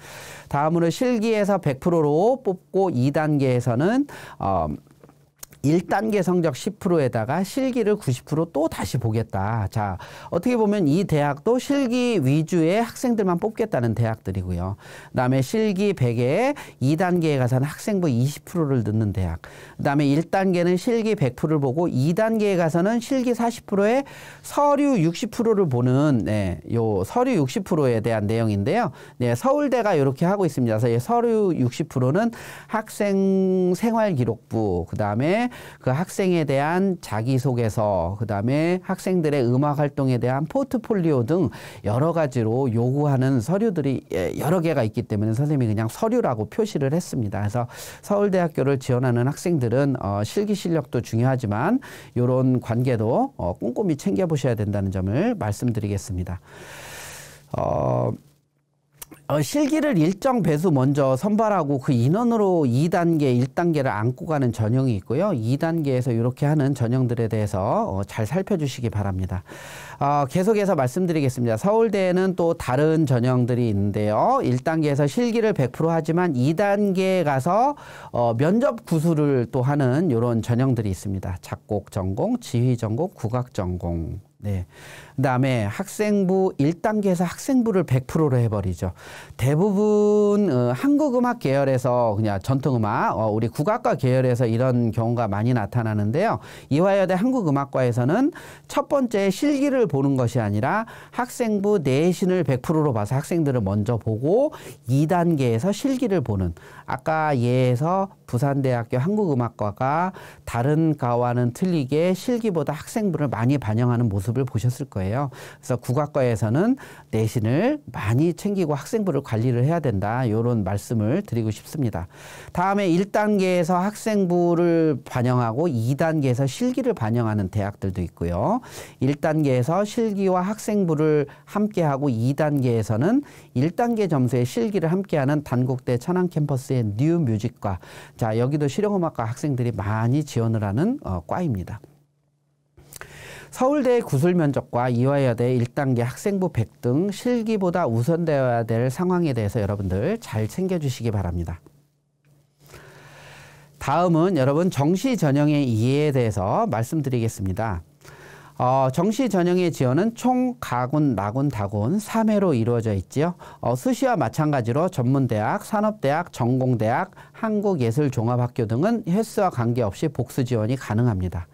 다음으로 실기에서 100%로 뽑고 2단계에서는 1단계 성적 10%에다가 실기를 90% 또 다시 보겠다. 자, 어떻게 보면 이 대학도 실기 위주의 학생들만 뽑겠다는 대학들이고요. 그 다음에 실기 100에 2단계에 가서는 학생부 20%를 넣는 대학. 그 다음에 1단계는 실기 100%를 보고 2단계에 가서는 실기 40%에 서류 60%를 보는, 네, 요 서류 60%에 대한 내용인데요. 네, 서울대가 이렇게 하고 있습니다. 그래서 서류 60%는 학생 생활기록부, 그 다음에 그 학생에 대한 자기소개서, 그 다음에 학생들의 음악 활동에 대한 포트폴리오 등 여러 가지로 요구하는 서류들이 여러 개가 있기 때문에 선생님이 그냥 서류라고 표시를 했습니다. 그래서 서울대학교를 지원하는 학생들은 실기 실력도 중요하지만 이런 관계도 꼼꼼히 챙겨보셔야 된다는 점을 말씀드리겠습니다. 실기를 일정 배수 먼저 선발하고 그 인원으로 2단계, 1단계를 안고 가는 전형이 있고요. 2단계에서 이렇게 하는 전형들에 대해서 잘 살펴주시기 바랍니다. 계속해서 말씀드리겠습니다. 서울대에는 또 다른 전형들이 있는데요. 1단계에서 실기를 100% 하지만 2단계에 가서 면접 구술을 또 하는 이런 전형들이 있습니다. 작곡 전공, 지휘 전공, 국악 전공. 네. 그 다음에 학생부 1단계에서 학생부를 100%로 해버리죠. 대부분 한국음악 계열에서 그냥 전통음악, 우리 국악과 계열에서 이런 경우가 많이 나타나는데요. 이화여대 한국음악과에서는 첫 번째 실기를 보는 것이 아니라 학생부 내신을 100%로 봐서 학생들을 먼저 보고 2단계에서 실기를 보는, 아까 예에서 부산대학교 한국음악과가 다른 과와는 틀리게 실기보다 학생부를 많이 반영하는 모습을 보셨을 거예요. 그래서 국악과에서는 내신을 많이 챙기고 학생부 학생부를 관리를 해야 된다. 이런 말씀을 드리고 싶습니다. 다음에 1단계에서 학생부를 반영하고 2단계에서 실기를 반영하는 대학들도 있고요. 1단계에서 실기와 학생부를 함께하고 2단계에서는 1단계 점수의 실기를 함께하는 단국대 천안캠퍼스의 뉴뮤직과, 자, 여기도 실용음악과 학생들이 많이 지원을 하는 과입니다. 서울대의 구술면접과 이화여대의 1단계 학생부 100등 실기보다 우선되어야 될 상황에 대해서 여러분들 잘 챙겨주시기 바랍니다. 다음은 여러분 정시 전형의 이해에 대해서 말씀드리겠습니다. 정시 전형의 지원은 총 가군, 나군, 다군 3회로 이루어져 있지요. 수시와 마찬가지로 전문대학, 산업대학, 전공대학, 한국예술종합학교 등은 횟수와 관계없이 복수 지원이 가능합니다.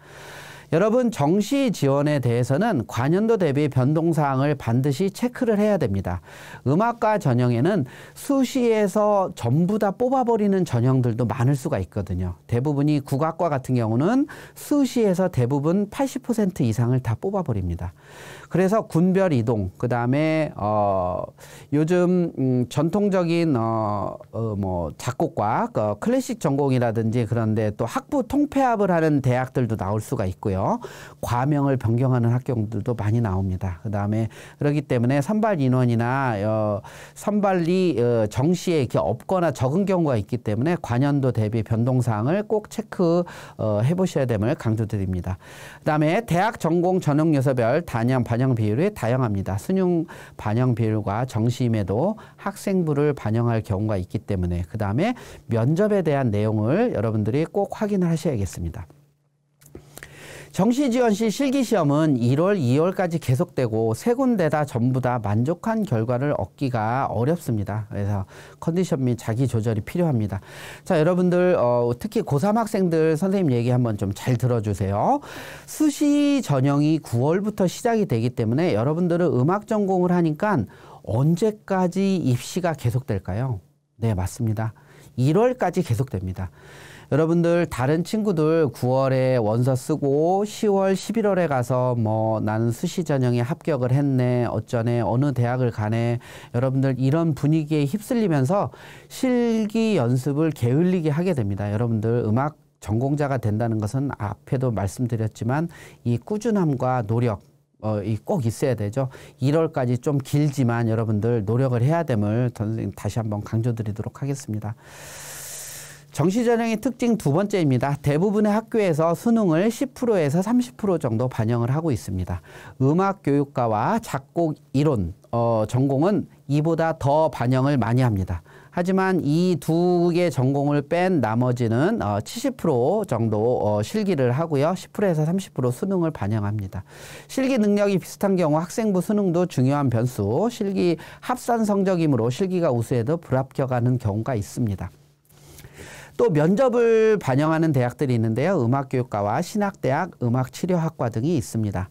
여러분 정시 지원에 대해서는 관연도 대비 변동사항을 반드시 체크를 해야 됩니다. 음악과 전형에는 수시에서 전부 다 뽑아버리는 전형들도 많을 수가 있거든요. 대부분이 국악과 같은 경우는 수시에서 대부분 80% 이상을 다 뽑아버립니다. 그래서 군별 이동, 그 다음에 요즘 전통적인 뭐 작곡과 클래식 전공이라든지 그런데 또 학부 통폐합을 하는 대학들도 나올 수가 있고요. 과명을 변경하는 학교들도 많이 나옵니다. 그 다음에 그렇기 때문에 선발 인원이나 선발이 정시에 이렇게 없거나 적은 경우가 있기 때문에 관연도 대비 변동사항을 꼭 체크해 보셔야 됨을 강조드립니다. 그 다음에 대학 전공 전형 요소별 단연 반영 비율이 다양합니다. 수능 반영 비율과 정시임에도 학생부를 반영할 경우가 있기 때문에 그 다음에 면접에 대한 내용을 여러분들이 꼭 확인을 하셔야겠습니다. 정시 지원 시 실기시험은 1월, 2월까지 계속되고 세 군데 다 전부 다 만족한 결과를 얻기가 어렵습니다. 그래서 컨디션 및 자기 조절이 필요합니다. 자, 여러분들 특히 고3 학생들 선생님 얘기 한번 좀 잘 들어주세요. 수시 전형이 9월부터 시작이 되기 때문에 여러분들은 음악 전공을 하니까 언제까지 입시가 계속될까요? 네, 맞습니다. 1월까지 계속됩니다. 여러분들 다른 친구들 9월에 원서 쓰고 10월, 11월에 가서 뭐 나는 수시 전형에 합격을 했네, 어쩌네, 어느 대학을 가네. 여러분들 이런 분위기에 휩쓸리면서 실기 연습을 게을리게 하게 됩니다. 여러분들 음악 전공자가 된다는 것은 앞에도 말씀드렸지만 이 꾸준함과 노력 꼭 있어야 되죠. 1월까지 좀 길지만 여러분들 노력을 해야 됨을 다시 한번 강조드리도록 하겠습니다. 정시 전형의 특징 두 번째입니다. 대부분의 학교에서 수능을 10%에서 30% 정도 반영을 하고 있습니다. 음악교육과와 작곡 이론 전공은 이보다 더 반영을 많이 합니다. 하지만 이 두 개 전공을 뺀 나머지는 70% 정도 실기를 하고요. 10%에서 30% 수능을 반영합니다. 실기 능력이 비슷한 경우 학생부 수능도 중요한 변수, 실기 합산 성적이므로 실기가 우수해도 불합격하는 경우가 있습니다. 또 면접을 반영하는 대학들이 있는데요. 음악교육과와 신학대학, 음악치료학과 등이 있습니다.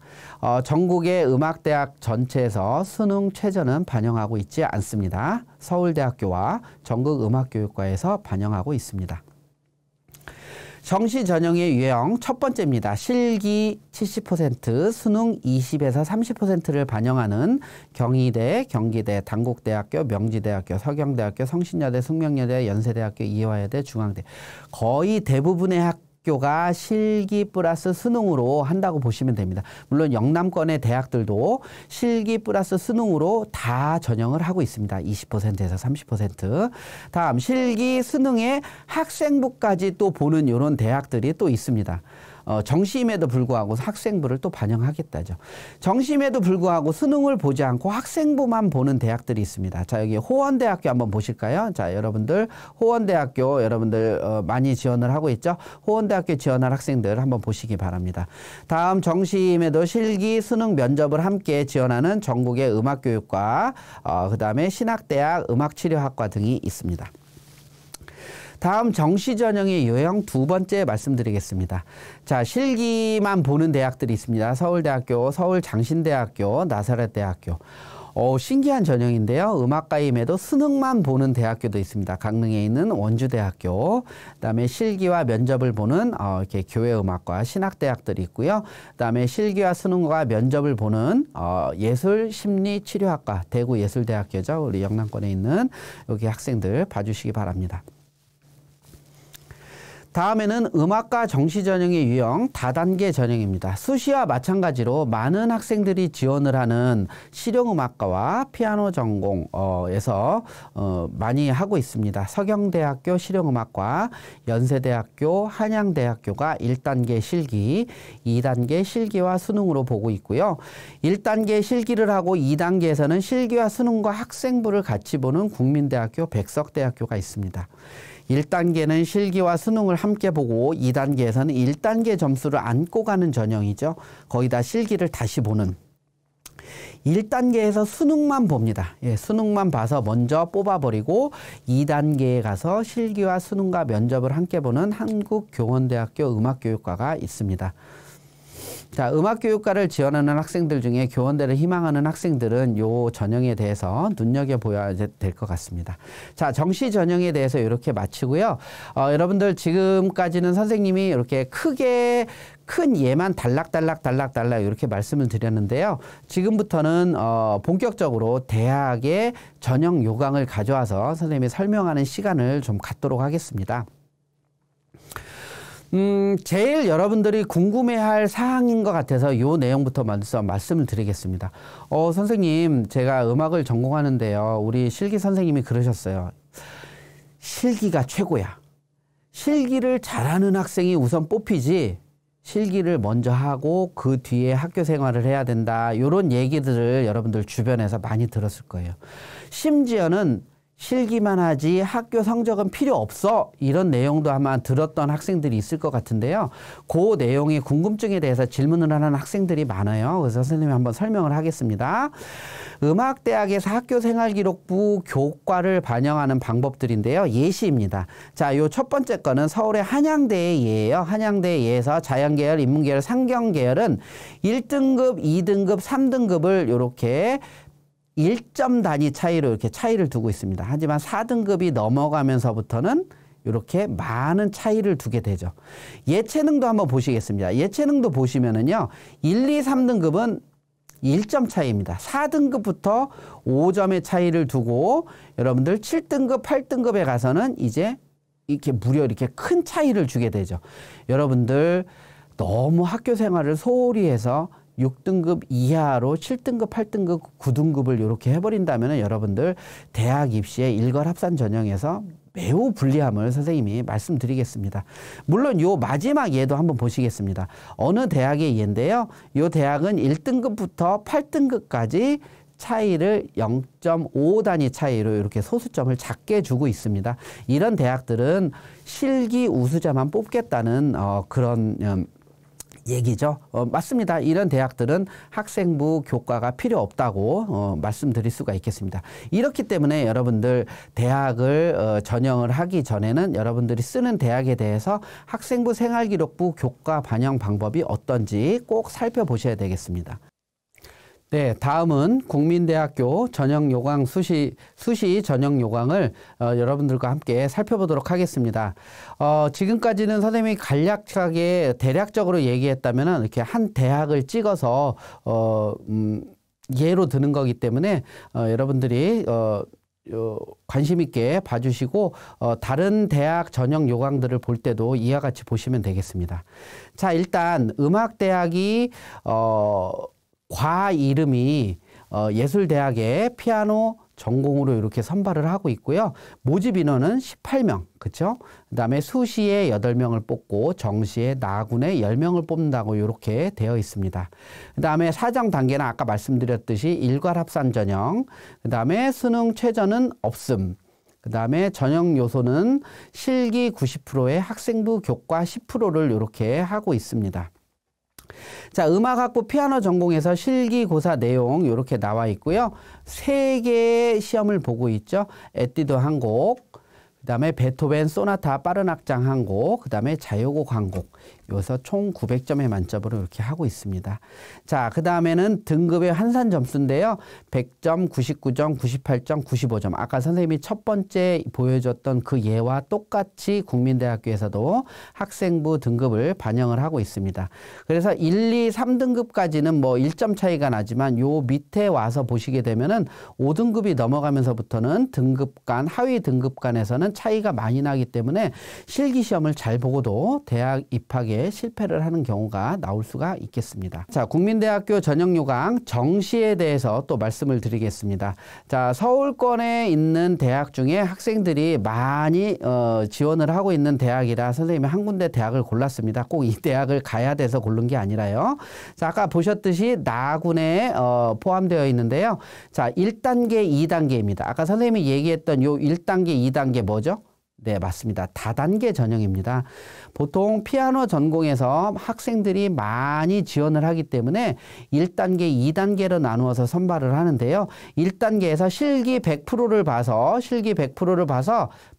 전국의 음악대학 전체에서 수능 최저는 반영하고 있지 않습니다. 서울대학교와 전국음악교육과에서 반영하고 있습니다. 정시 전형의 유형 첫 번째입니다. 실기 70%, 수능 20에서 30%를 반영하는 경희대, 경기대, 단국대학교, 명지대학교, 서경대학교, 성신여대, 숙명여대, 연세대학교, 이화여대, 중앙대. 거의 대부분의 학교가 실기 플러스 수능으로 한다고 보시면 됩니다. 물론 영남권의 대학들도 실기 플러스 수능으로 다 전형을 하고 있습니다. 20%에서 30%. 다음 실기 수능에 학생부까지 또 보는 이런 대학들이 또 있습니다. 정시임에도 불구하고 학생부를 또 반영하겠다죠. 정시임에도 불구하고 수능을 보지 않고 학생부만 보는 대학들이 있습니다. 자, 여기 호원대학교 한번 보실까요? 자, 여러분들 호원대학교 여러분들 많이 지원을 하고 있죠. 호원대학교 지원할 학생들 한번 보시기 바랍니다. 다음 정시임에도 실기, 수능, 면접을 함께 지원하는 전국의 음악교육과 그 다음에 신학대학, 음악치료학과 등이 있습니다. 다음 정시 전형의 유형 두 번째 말씀드리겠습니다. 자, 실기만 보는 대학들이 있습니다. 서울대학교, 서울장신대학교, 나사렛대학교. 신기한 전형인데요. 음악과임에도 수능만 보는 대학교도 있습니다. 강릉에 있는 원주대학교, 그다음에 실기와 면접을 보는 이렇게 교회음악과 신학대학들이 있고요. 그다음에 실기와 수능과 면접을 보는 예술심리치료학과, 대구예술대학교죠. 우리 영남권에 있는 여기 학생들 봐주시기 바랍니다. 다음에는 음악과 정시 전형의 유형 다단계 전형입니다. 수시와 마찬가지로 많은 학생들이 지원을 하는 실용음악과와 피아노 전공에서 많이 하고 있습니다. 서경대학교 실용음악과, 연세대학교, 한양대학교가 1단계 실기, 2단계 실기와 수능으로 보고 있고요. 1단계 실기를 하고 2단계에서는 실기와 수능과 학생부를 같이 보는 국민대학교, 백석대학교가 있습니다. 1단계는 실기와 수능을 함께 보고 2단계에서는 1단계 점수를 안고 가는 전형이죠. 거기다 실기를 다시 보는. 1단계에서 수능만 봅니다. 예, 수능만 봐서 먼저 뽑아버리고 2단계에 가서 실기와 수능과 면접을 함께 보는 한국교원대학교 음악교육과가 있습니다. 자, 음악교육과를 지원하는 학생들 중에 교원대를 희망하는 학생들은 요 전형에 대해서 눈여겨보아야 될 것 같습니다. 자, 정시 전형에 대해서 이렇게 마치고요. 여러분들 지금까지는 선생님이 이렇게 크게 큰 예만 달락달락 이렇게 말씀을 드렸는데요. 지금부터는 본격적으로 대학의 전형 요강을 가져와서 선생님이 설명하는 시간을 좀 갖도록 하겠습니다. 제일 여러분들이 궁금해할 사항인 것 같아서 이 내용부터 먼저 말씀을 드리겠습니다. 선생님, 제가 음악을 전공하는데요. 우리 실기 선생님이 그러셨어요. 실기가 최고야. 실기를 잘하는 학생이 우선 뽑히지, 실기를 먼저 하고 그 뒤에 학교 생활을 해야 된다. 이런 얘기들을 여러분들 주변에서 많이 들었을 거예요. 심지어는 실기만 하지 학교 성적은 필요 없어, 이런 내용도 아마 들었던 학생들이 있을 것 같은데요. 그 내용의 궁금증에 대해서 질문을 하는 학생들이 많아요. 그래서 선생님이 한번 설명을 하겠습니다. 음악대학에서 학교생활기록부 교과를 반영하는 방법들인데요. 예시입니다. 자, 요 첫 번째 거는 서울의 한양대의 예예요. 한양대의 예에서 자연계열, 인문계열, 상경계열은 1등급, 2등급, 3등급을 이렇게 1점 단위 차이로 이렇게 차이를 두고 있습니다. 하지만 4등급이 넘어가면서부터는 이렇게 많은 차이를 두게 되죠. 예체능도 한번 보시겠습니다. 예체능도 보시면은요, 1, 2, 3등급은 1점 차이입니다. 4등급부터 5점의 차이를 두고 여러분들 7등급, 8등급에 가서는 이제 이렇게 무려 이렇게 큰 차이를 주게 되죠. 여러분들 너무 학교 생활을 소홀히 해서 6등급 이하로 7등급, 8등급, 9등급을 이렇게 해버린다면 여러분들 대학 입시의 일괄합산 전형에서 매우 불리함을 선생님이 말씀드리겠습니다. 물론 요 마지막 예도 한번 보시겠습니다. 어느 대학의 예인데요. 요 대학은 1등급부터 8등급까지 차이를 0.5 단위 차이로 이렇게 소수점을 작게 주고 있습니다. 이런 대학들은 실기 우수자만 뽑겠다는 그런 얘기죠. 맞습니다. 이런 대학들은 학생부 교과가 필요 없다고 말씀드릴 수가 있겠습니다. 이렇기 때문에 여러분들 대학을 전형을 하기 전에는 여러분들이 쓰는 대학에 대해서 학생부 생활기록부 교과 반영 방법이 어떤지 꼭 살펴보셔야 되겠습니다. 네, 다음은 국민대학교 전형요강 수시 전형요강을 여러분들과 함께 살펴보도록 하겠습니다. 지금까지는 선생님이 간략하게 대략적으로 얘기했다면 이렇게 한 대학을 찍어서 예로 드는 거기 때문에 여러분들이 관심 있게 봐주시고 다른 대학 전형 요강들을 볼 때도 이와 같이 보시면 되겠습니다. 자, 일단 음악대학이 과 이름이 예술대학의 피아노 전공으로 이렇게 선발을 하고 있고요. 모집 인원은 18명, 그렇죠? 그다음에 수시에 8명을 뽑고 정시에 나군에 10명을 뽑는다고 이렇게 되어 있습니다. 그다음에 사정 단계는 아까 말씀드렸듯이 일괄합산 전형, 그다음에 수능 최저는 없음. 그 다음에 전형 요소는 실기 90%에 학생부 교과 10%를 이렇게 하고 있습니다. 자, 음악학부 피아노 전공에서 실기고사 내용 이렇게 나와 있고요. 3개의 시험을 보고 있죠. 에뛰드 한 곡, 그 다음에 베토벤 소나타 빠른 악장 한 곡, 그 다음에 자유곡 한 곡. 여기서 총 900점의 만점으로 이렇게 하고 있습니다. 자, 그 다음에는 등급의 환산 점수인데요. 100점, 99점, 98점, 95점. 아까 선생님이 첫 번째 보여줬던 그 예와 똑같이 국민대학교에서도 학생부 등급을 반영을 하고 있습니다. 그래서 1, 2, 3등급까지는 뭐 1점 차이가 나지만 요 밑에 와서 보시게 되면은 5등급이 넘어가면서부터는 등급 간, 하위 등급 간에서는 차이가 많이 나기 때문에 실기시험을 잘 보고도 대학 입학에 실패를 하는 경우가 나올 수가 있겠습니다. 자, 국민대학교 전형요강 정시에 대해서 또 말씀을 드리겠습니다. 자, 서울권에 있는 대학 중에 학생들이 많이 지원을 하고 있는 대학이라 선생님이 한 군데 대학을 골랐습니다. 꼭 이 대학을 가야 돼서 고른 게 아니라요. 자, 아까 보셨듯이 나군에 포함되어 있는데요. 자, 1단계, 2단계입니다. 아까 선생님이 얘기했던 요 1단계, 2단계 뭐죠? 네, 맞습니다. 다단계 전형입니다. 보통 피아노 전공에서 학생들이 많이 지원을 하기 때문에 1단계, 2단계로 나누어서 선발을 하는데요. 1단계에서 실기 100%를 봐서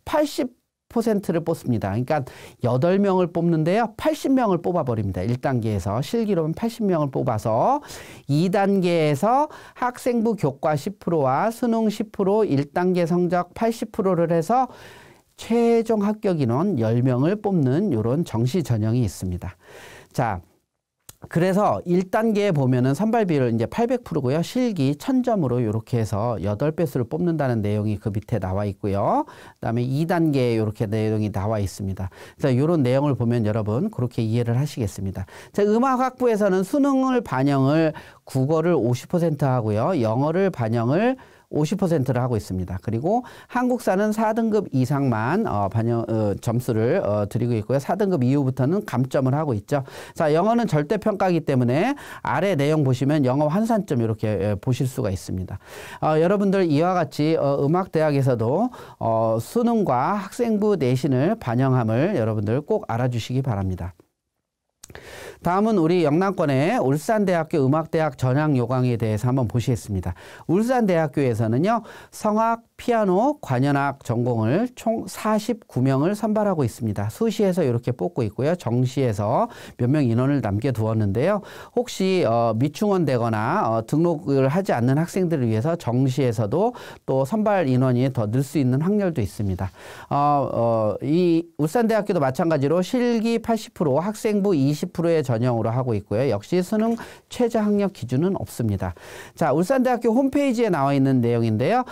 80%를 뽑습니다. 그러니까 8명을 뽑는데요. 80명을 뽑아버립니다. 1단계에서 실기로는 80명을 뽑아서 2단계에서 학생부 교과 10%와 수능 10%, 1단계 성적 80%를 해서 최종 합격 인원 10명을 뽑는 이런 정시 전형이 있습니다. 자, 그래서 1단계에 보면은 선발비율 이제 800%고요. 실기 1000점으로 이렇게 해서 8배수를 뽑는다는 내용이 그 밑에 나와 있고요. 그다음에 2단계에 이렇게 내용이 나와 있습니다. 그래서 이런 내용을 보면 여러분 그렇게 이해를 하시겠습니다. 자, 음악학부에서는 수능을 반영을 국어를 50% 하고요. 영어를 반영을 50%를 하고 있습니다. 그리고 한국사는 4등급 이상만 점수를 드리고 있고요. 4등급 이후부터는 감점을 하고 있죠. 자, 영어는 절대평가이기 때문에 아래 내용 보시면 영어 환산점 이렇게 보실 수가 있습니다. 여러분들 이와 같이 음악대학에서도 수능과 학생부 내신을 반영함을 여러분들 꼭 알아주시기 바랍니다. 다음은 우리 영남권의 울산대학교 음악대학 전향요강에 대해서 한번 보시겠습니다. 울산대학교에서는요, 성악, 피아노, 관현악 전공을 총 49명을 선발하고 있습니다. 수시에서 이렇게 뽑고 있고요. 정시에서 몇 명 인원을 남겨두었는데요. 혹시 미충원 되거나 등록을 하지 않는 학생들을 위해서 정시에서도 또 선발 인원이 더 늘 수 있는 확률도 있습니다. 이 울산대학교도 마찬가지로 실기 80%, 학생부 20%의 전형으로 하고 있고요. 역시 수능 최저 학력 기준은 없습니다. 자, 울산대학교 홈페이지에 나와 있는 내용인데요.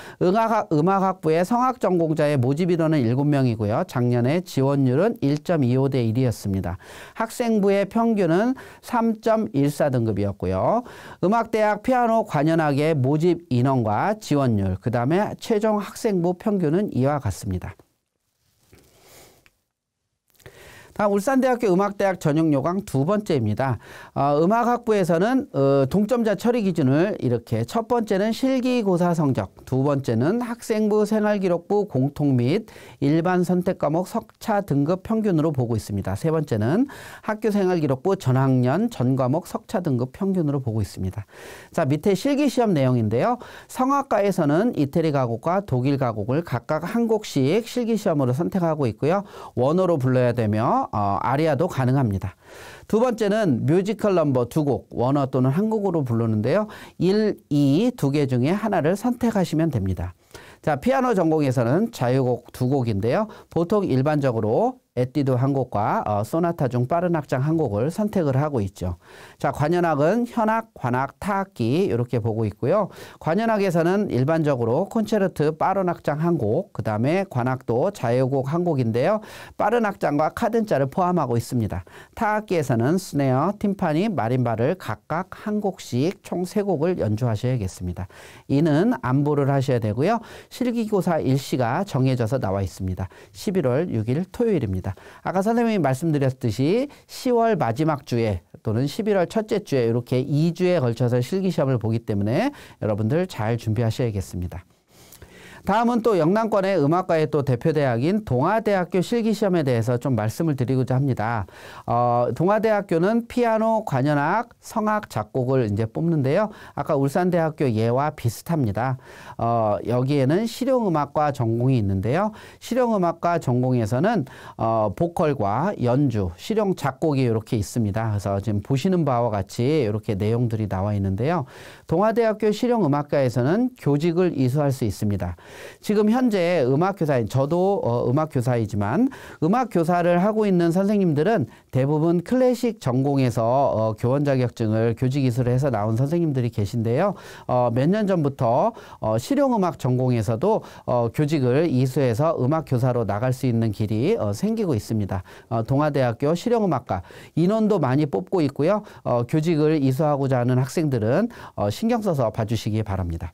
음악학부의 성악 전공자의 모집 인원은 7명이고요. 작년에 지원율은 1.25대 1이었습니다. 학생부의 평균은 3.14등급이었고요. 음악대학 피아노 관현악의 모집 인원과 지원율, 그 다음에 최종 학생부 평균은 이와 같습니다. 다음 울산대학교 음악대학 전형요강 두 번째입니다. 음악학부에서는 동점자 처리 기준을 이렇게 첫 번째는 실기고사 성적, 두 번째는 학생부 생활기록부 공통 및 일반 선택과목 석차 등급 평균으로 보고 있습니다. 세 번째는 학교생활기록부 전학년 전과목 석차 등급 평균으로 보고 있습니다. 자, 밑에 실기시험 내용인데요. 성악과에서는 이태리 가곡과 독일 가곡을 각각 한 곡씩 실기시험으로 선택하고 있고요. 원어로 불러야 되며 아리아도 가능합니다. 두 번째는 뮤지컬 넘버 두 곡, 원어 또는 한국어로 부르는데요. 1, 2 두 개 중에 하나를 선택하시면 됩니다. 자, 피아노 전공에서는 자유곡 두 곡인데요. 보통 일반적으로 에뛰드 한 곡과 소나타 중 빠른 악장 한 곡을 선택을 하고 있죠. 자, 관현악은 현악, 관악, 타악기 이렇게 보고 있고요. 관현악에서는 일반적으로 콘체르트 빠른 악장 한 곡, 그 다음에 관악도 자유곡 한 곡인데요. 빠른 악장과 카덴자를 포함하고 있습니다. 타악기에서는 스네어, 팀파니, 마림바를 각각 한 곡씩 총 3곡을 연주하셔야겠습니다. 이는 안보를 하셔야 되고요. 실기고사 일시가 정해져서 나와 있습니다. 11월 6일 토요일입니다. 아까 선생님이 말씀드렸듯이 10월 마지막 주에 또는 11월 첫째 주에 이렇게 2주에 걸쳐서 실기시험을 보기 때문에 여러분들 잘 준비하셔야겠습니다. 다음은 또 영남권의 음악과의 또 대표대학인 동아대학교 실기시험에 대해서 좀 말씀을 드리고자 합니다. 동아대학교는 피아노, 관현악, 성악, 작곡을 이제 뽑는데요. 아까 울산대학교 예와 비슷합니다. 여기에는 실용음악과 전공이 있는데요. 실용음악과 전공에서는 보컬과 연주, 실용 작곡이 이렇게 있습니다. 그래서 지금 보시는 바와 같이 이렇게 내용들이 나와 있는데요. 동아대학교 실용음악과에서는 교직을 이수할 수 있습니다. 지금 현재 음악교사인, 저도 음악교사이지만 음악교사를 하고 있는 선생님들은 대부분 클래식 전공에서 교원 자격증을 교직 이수를 해서 나온 선생님들이 계신데요. 몇 년 전부터 실용음악 전공에서도 교직을 이수해서 음악교사로 나갈 수 있는 길이 생기고 있습니다. 동아대학교 실용음악과 인원도 많이 뽑고 있고요. 교직을 이수하고자 하는 학생들은 신경 써서 봐주시기 바랍니다.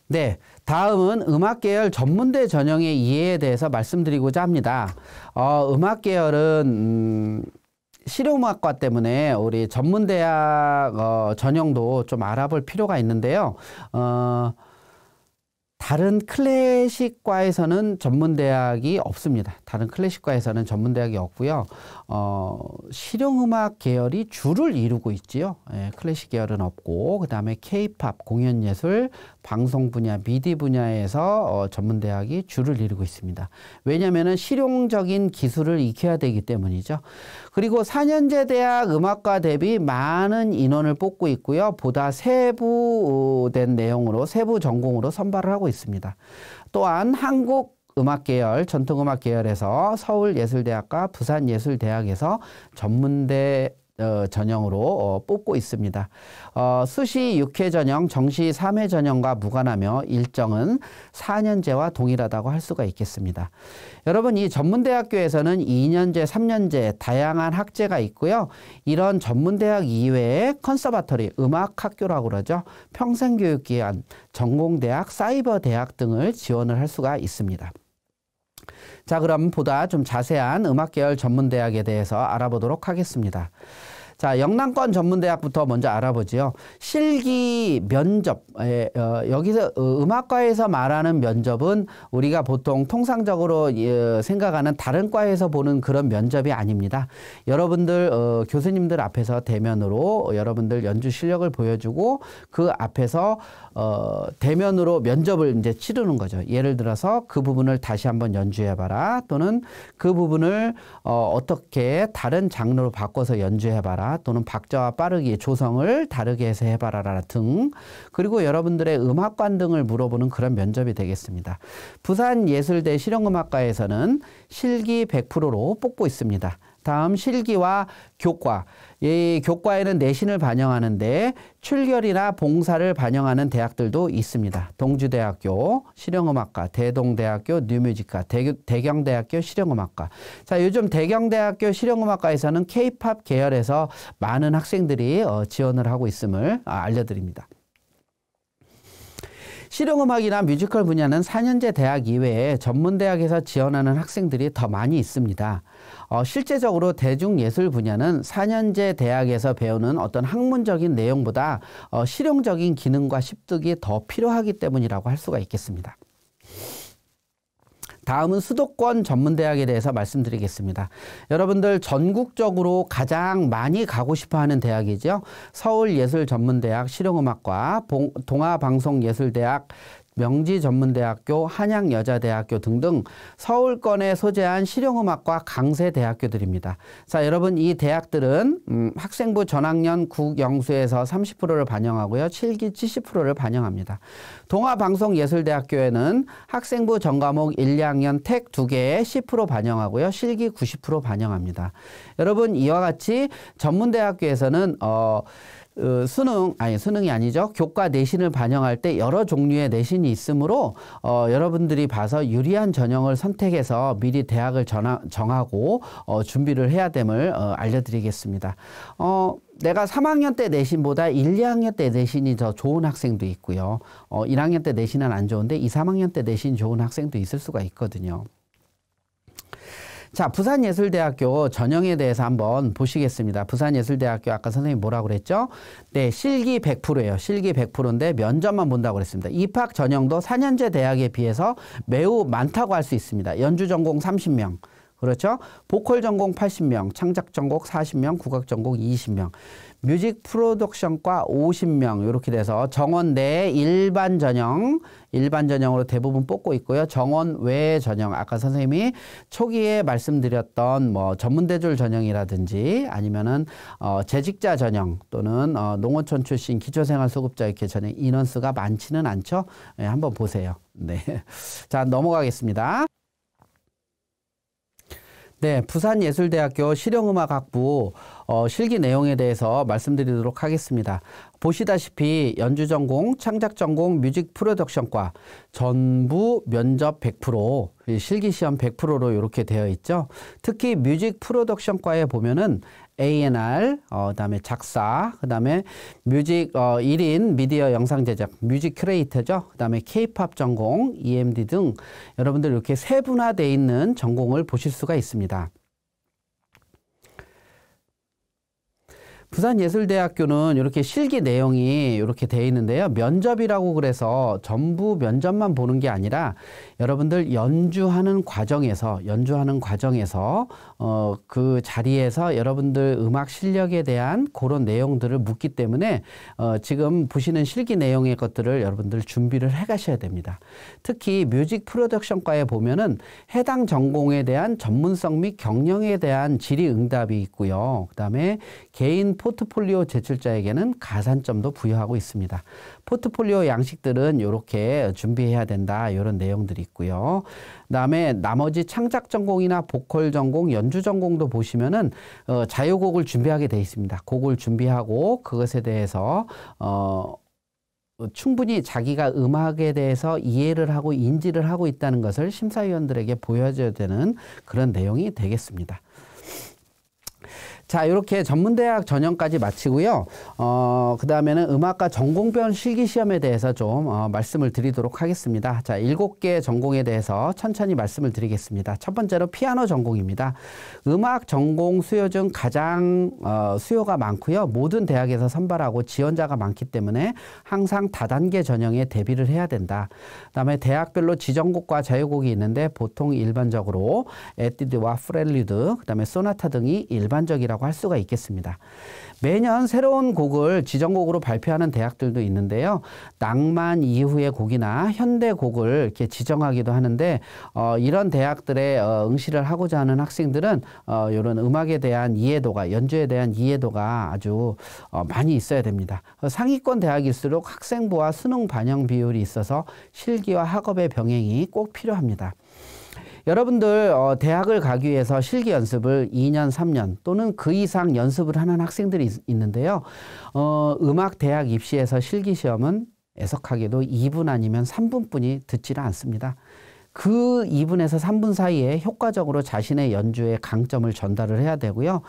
네, 다음은 음악계열 전문대 전형의 이해에 대해서 말씀드리고자 합니다. 음악계열은 실용음악과 때문에 우리 전문대학 전형도 좀 알아볼 필요가 있는데요. 다른 클래식과에서는 전문대학이 없습니다. 다른 클래식과에서는 전문대학이 없고요. 실용음악 계열이 주를 이루고 있지요. 예, 클래식 계열은 없고, 그 다음에 K-팝, 공연예술, 방송 분야, 미디 분야에서 전문대학이 주를 이루고 있습니다. 왜냐하면 실용적인 기술을 익혀야 되기 때문이죠. 그리고 4년제 대학 음악과 대비 많은 인원을 뽑고 있고요. 보다 세부된 내용으로, 세부 전공으로 선발을 하고 있습니다. 또한 한국 음악 계열, 전통음악 계열에서 서울예술대학과 부산예술대학에서 전문대 전형으로 뽑고 있습니다. 수시 6회 전형, 정시 3회 전형과 무관하며 일정은 4년제와 동일하다고 할 수가 있겠습니다. 여러분, 이 전문대학교에서는 2년제, 3년제 다양한 학제가 있고요. 이런 전문대학 이외에 컨서바터리, 음악학교라고 그러죠. 평생교육기관, 전공대학, 사이버대학 등을 지원을 할 수가 있습니다. 자, 그럼 보다 좀 자세한 음악계열 전문대학에 대해서 알아보도록 하겠습니다. 자, 영남권 전문대학부터 먼저 알아보지요. 실기 면접, 여기서 음악과에서 말하는 면접은 우리가 보통 통상적으로 생각하는 다른 과에서 보는 그런 면접이 아닙니다. 여러분들 교수님들 앞에서 대면으로 여러분들 연주 실력을 보여주고 그 앞에서 대면으로 면접을 이제 치르는 거죠. 예를 들어서 그 부분을 다시 한번 연주해봐라, 또는 그 부분을 어떻게 다른 장르로 바꿔서 연주해봐라, 또는 박자와 빠르기, 조성을 다르게 해서 해봐라 등, 그리고 여러분들의 음악관 등을 물어보는 그런 면접이 되겠습니다. 부산예술대 실용음악과에서는 실기 100%로 뽑고 있습니다. 다음 실기와 교과. 이 교과에는 내신을 반영하는데 출결이나 봉사를 반영하는 대학들도 있습니다. 동주대학교 실용음악과, 대동대학교 뉴뮤직과, 대경대학교 실용음악과. 자, 요즘 대경대학교 실용음악과에서는 K-팝 계열에서 많은 학생들이 지원을 하고 있음을 알려드립니다. 실용음악이나 뮤지컬 분야는 4년제 대학 이외에 전문대학에서 지원하는 학생들이 더 많이 있습니다. 실제적으로 대중예술 분야는 4년제 대학에서 배우는 어떤 학문적인 내용보다 실용적인 기능과 습득이 더 필요하기 때문이라고 할 수가 있겠습니다. 다음은 수도권 전문대학에 대해서 말씀드리겠습니다. 여러분들 전국적으로 가장 많이 가고 싶어하는 대학이죠. 서울예술전문대학 실용음악과, 동아방송예술대학, 명지전문대학교, 한양여자대학교 등등 서울권에 소재한 실용음악과 강세대학교들입니다. 자, 여러분, 이 대학들은 학생부 전학년 국영수에서 30%를 반영하고요. 실기 70%를 반영합니다. 동아방송예술대학교에는 학생부 전과목 1, 2학년 택 2개에 10% 반영하고요. 실기 90% 반영합니다. 여러분, 이와 같이 전문대학교에서는 수능이 아니죠. 교과 내신을 반영할 때 여러 종류의 내신이 있으므로 여러분들이 봐서 유리한 전형을 선택해서 미리 대학을 정하고 준비를 해야 됨을 알려드리겠습니다. 내가 3학년 때 내신보다 1, 2학년 때 내신이 더 좋은 학생도 있고요. 1학년 때 내신은 안 좋은데 2, 3학년 때 내신이 좋은 학생도 있을 수가 있거든요. 자, 부산예술대학교 전형에 대해서 한번 보시겠습니다. 부산예술대학교 아까 선생님이 뭐라고 그랬죠? 네, 실기 100%예요. 실기 100%인데 면접만 본다고 그랬습니다. 입학 전형도 4년제 대학에 비해서 매우 많다고 할 수 있습니다. 연주 전공 30명. 그렇죠? 보컬 전공 80명, 창작 전공 40명, 국악 전공 20명, 뮤직 프로덕션과 50명 이렇게 돼서 정원 내 일반 전형으로 대부분 뽑고 있고요. 정원 외 전형, 아까 선생님이 초기에 말씀드렸던 뭐 전문대졸 전형이라든지 아니면은 재직자 전형 또는 농어촌 출신 기초생활수급자 이렇게 전형 인원수가 많지는 않죠. 네, 한번 보세요. 네, 자 넘어가겠습니다. 네, 부산예술대학교 실용음악학부 실기 내용에 대해서 말씀드리도록 하겠습니다. 보시다시피 연주전공, 창작전공, 뮤직 프로덕션과 전부 면접 100%, 실기시험 100%로 이렇게 되어 있죠. 특히 뮤직 프로덕션과에 보면은 A&R, 그다음에 작사, 그다음에 뮤직 1인 미디어 영상 제작, 뮤직 큐레이터죠. 그다음에 K-팝 전공, EMD 등 여러분들 이렇게 세분화되어 있는 전공을 보실 수가 있습니다. 부산예술대학교는 이렇게 실기 내용이 이렇게 되어 있는데요. 면접이라고 그래서 전부 면접만 보는 게 아니라 여러분들 연주하는 과정에서 그 자리에서 여러분들 음악 실력에 대한 그런 내용들을 묻기 때문에 지금 보시는 실기 내용의 것들을 여러분들 준비를 해 가셔야 됩니다. 특히 뮤직 프로덕션과에 보면은 해당 전공에 대한 전문성 및 경영에 대한 질의응답이 있고요. 그다음에 개인 포트폴리오 제출자에게는 가산점도 부여하고 있습니다. 포트폴리오 양식들은 이렇게 준비해야 된다. 이런 내용들이 있고요. 그다음에 나머지 창작 전공이나 보컬 전공, 연주 전공도 보시면은 자유곡을 준비하게 돼 있습니다. 곡을 준비하고 그것에 대해서 충분히 자기가 음악에 대해서 이해를 하고 인지를 하고 있다는 것을 심사위원들에게 보여줘야 되는 그런 내용이 되겠습니다. 자, 이렇게 전문대학 전형까지 마치고요. 그 다음에는 음악과 전공별 실기시험에 대해서 좀 말씀을 드리도록 하겠습니다. 자, 7개 전공에 대해서 천천히 말씀을 드리겠습니다. 첫 번째로 피아노 전공입니다. 음악 전공 수요 중 가장 수요가 많고요. 모든 대학에서 선발하고 지원자가 많기 때문에 항상 다단계 전형에 대비를 해야 된다. 그 다음에 대학별로 지정곡과 자유곡이 있는데 보통 일반적으로 에뛰드와 프렐류드, 그 다음에 소나타 등이 일반적이라고 할 수가 있겠습니다. 매년 새로운 곡을 지정곡으로 발표하는 대학들도 있는데요. 낭만 이후의 곡이나 현대 곡을 이렇게 지정하기도 하는데 이런 대학들에 응시를 하고자 하는 학생들은 이런 음악에 대한 이해도가, 연주에 대한 이해도가 아주 많이 있어야 됩니다. 상위권 대학일수록 학생부와 수능 반영 비율이 있어서 실기와 학업의 병행이 꼭 필요합니다. 여러분들 대학을 가기 위해서 실기 연습을 2년, 3년 또는 그 이상 연습을 하는 학생들이 있는데요. 음악 대학 입시에서 실기 시험은 애석하게도 2분 아니면 3분뿐이 듣지를 않습니다. 그 2분에서 3분 사이에 효과적으로 자신의 연주의 강점을 전달을 해야 되고요.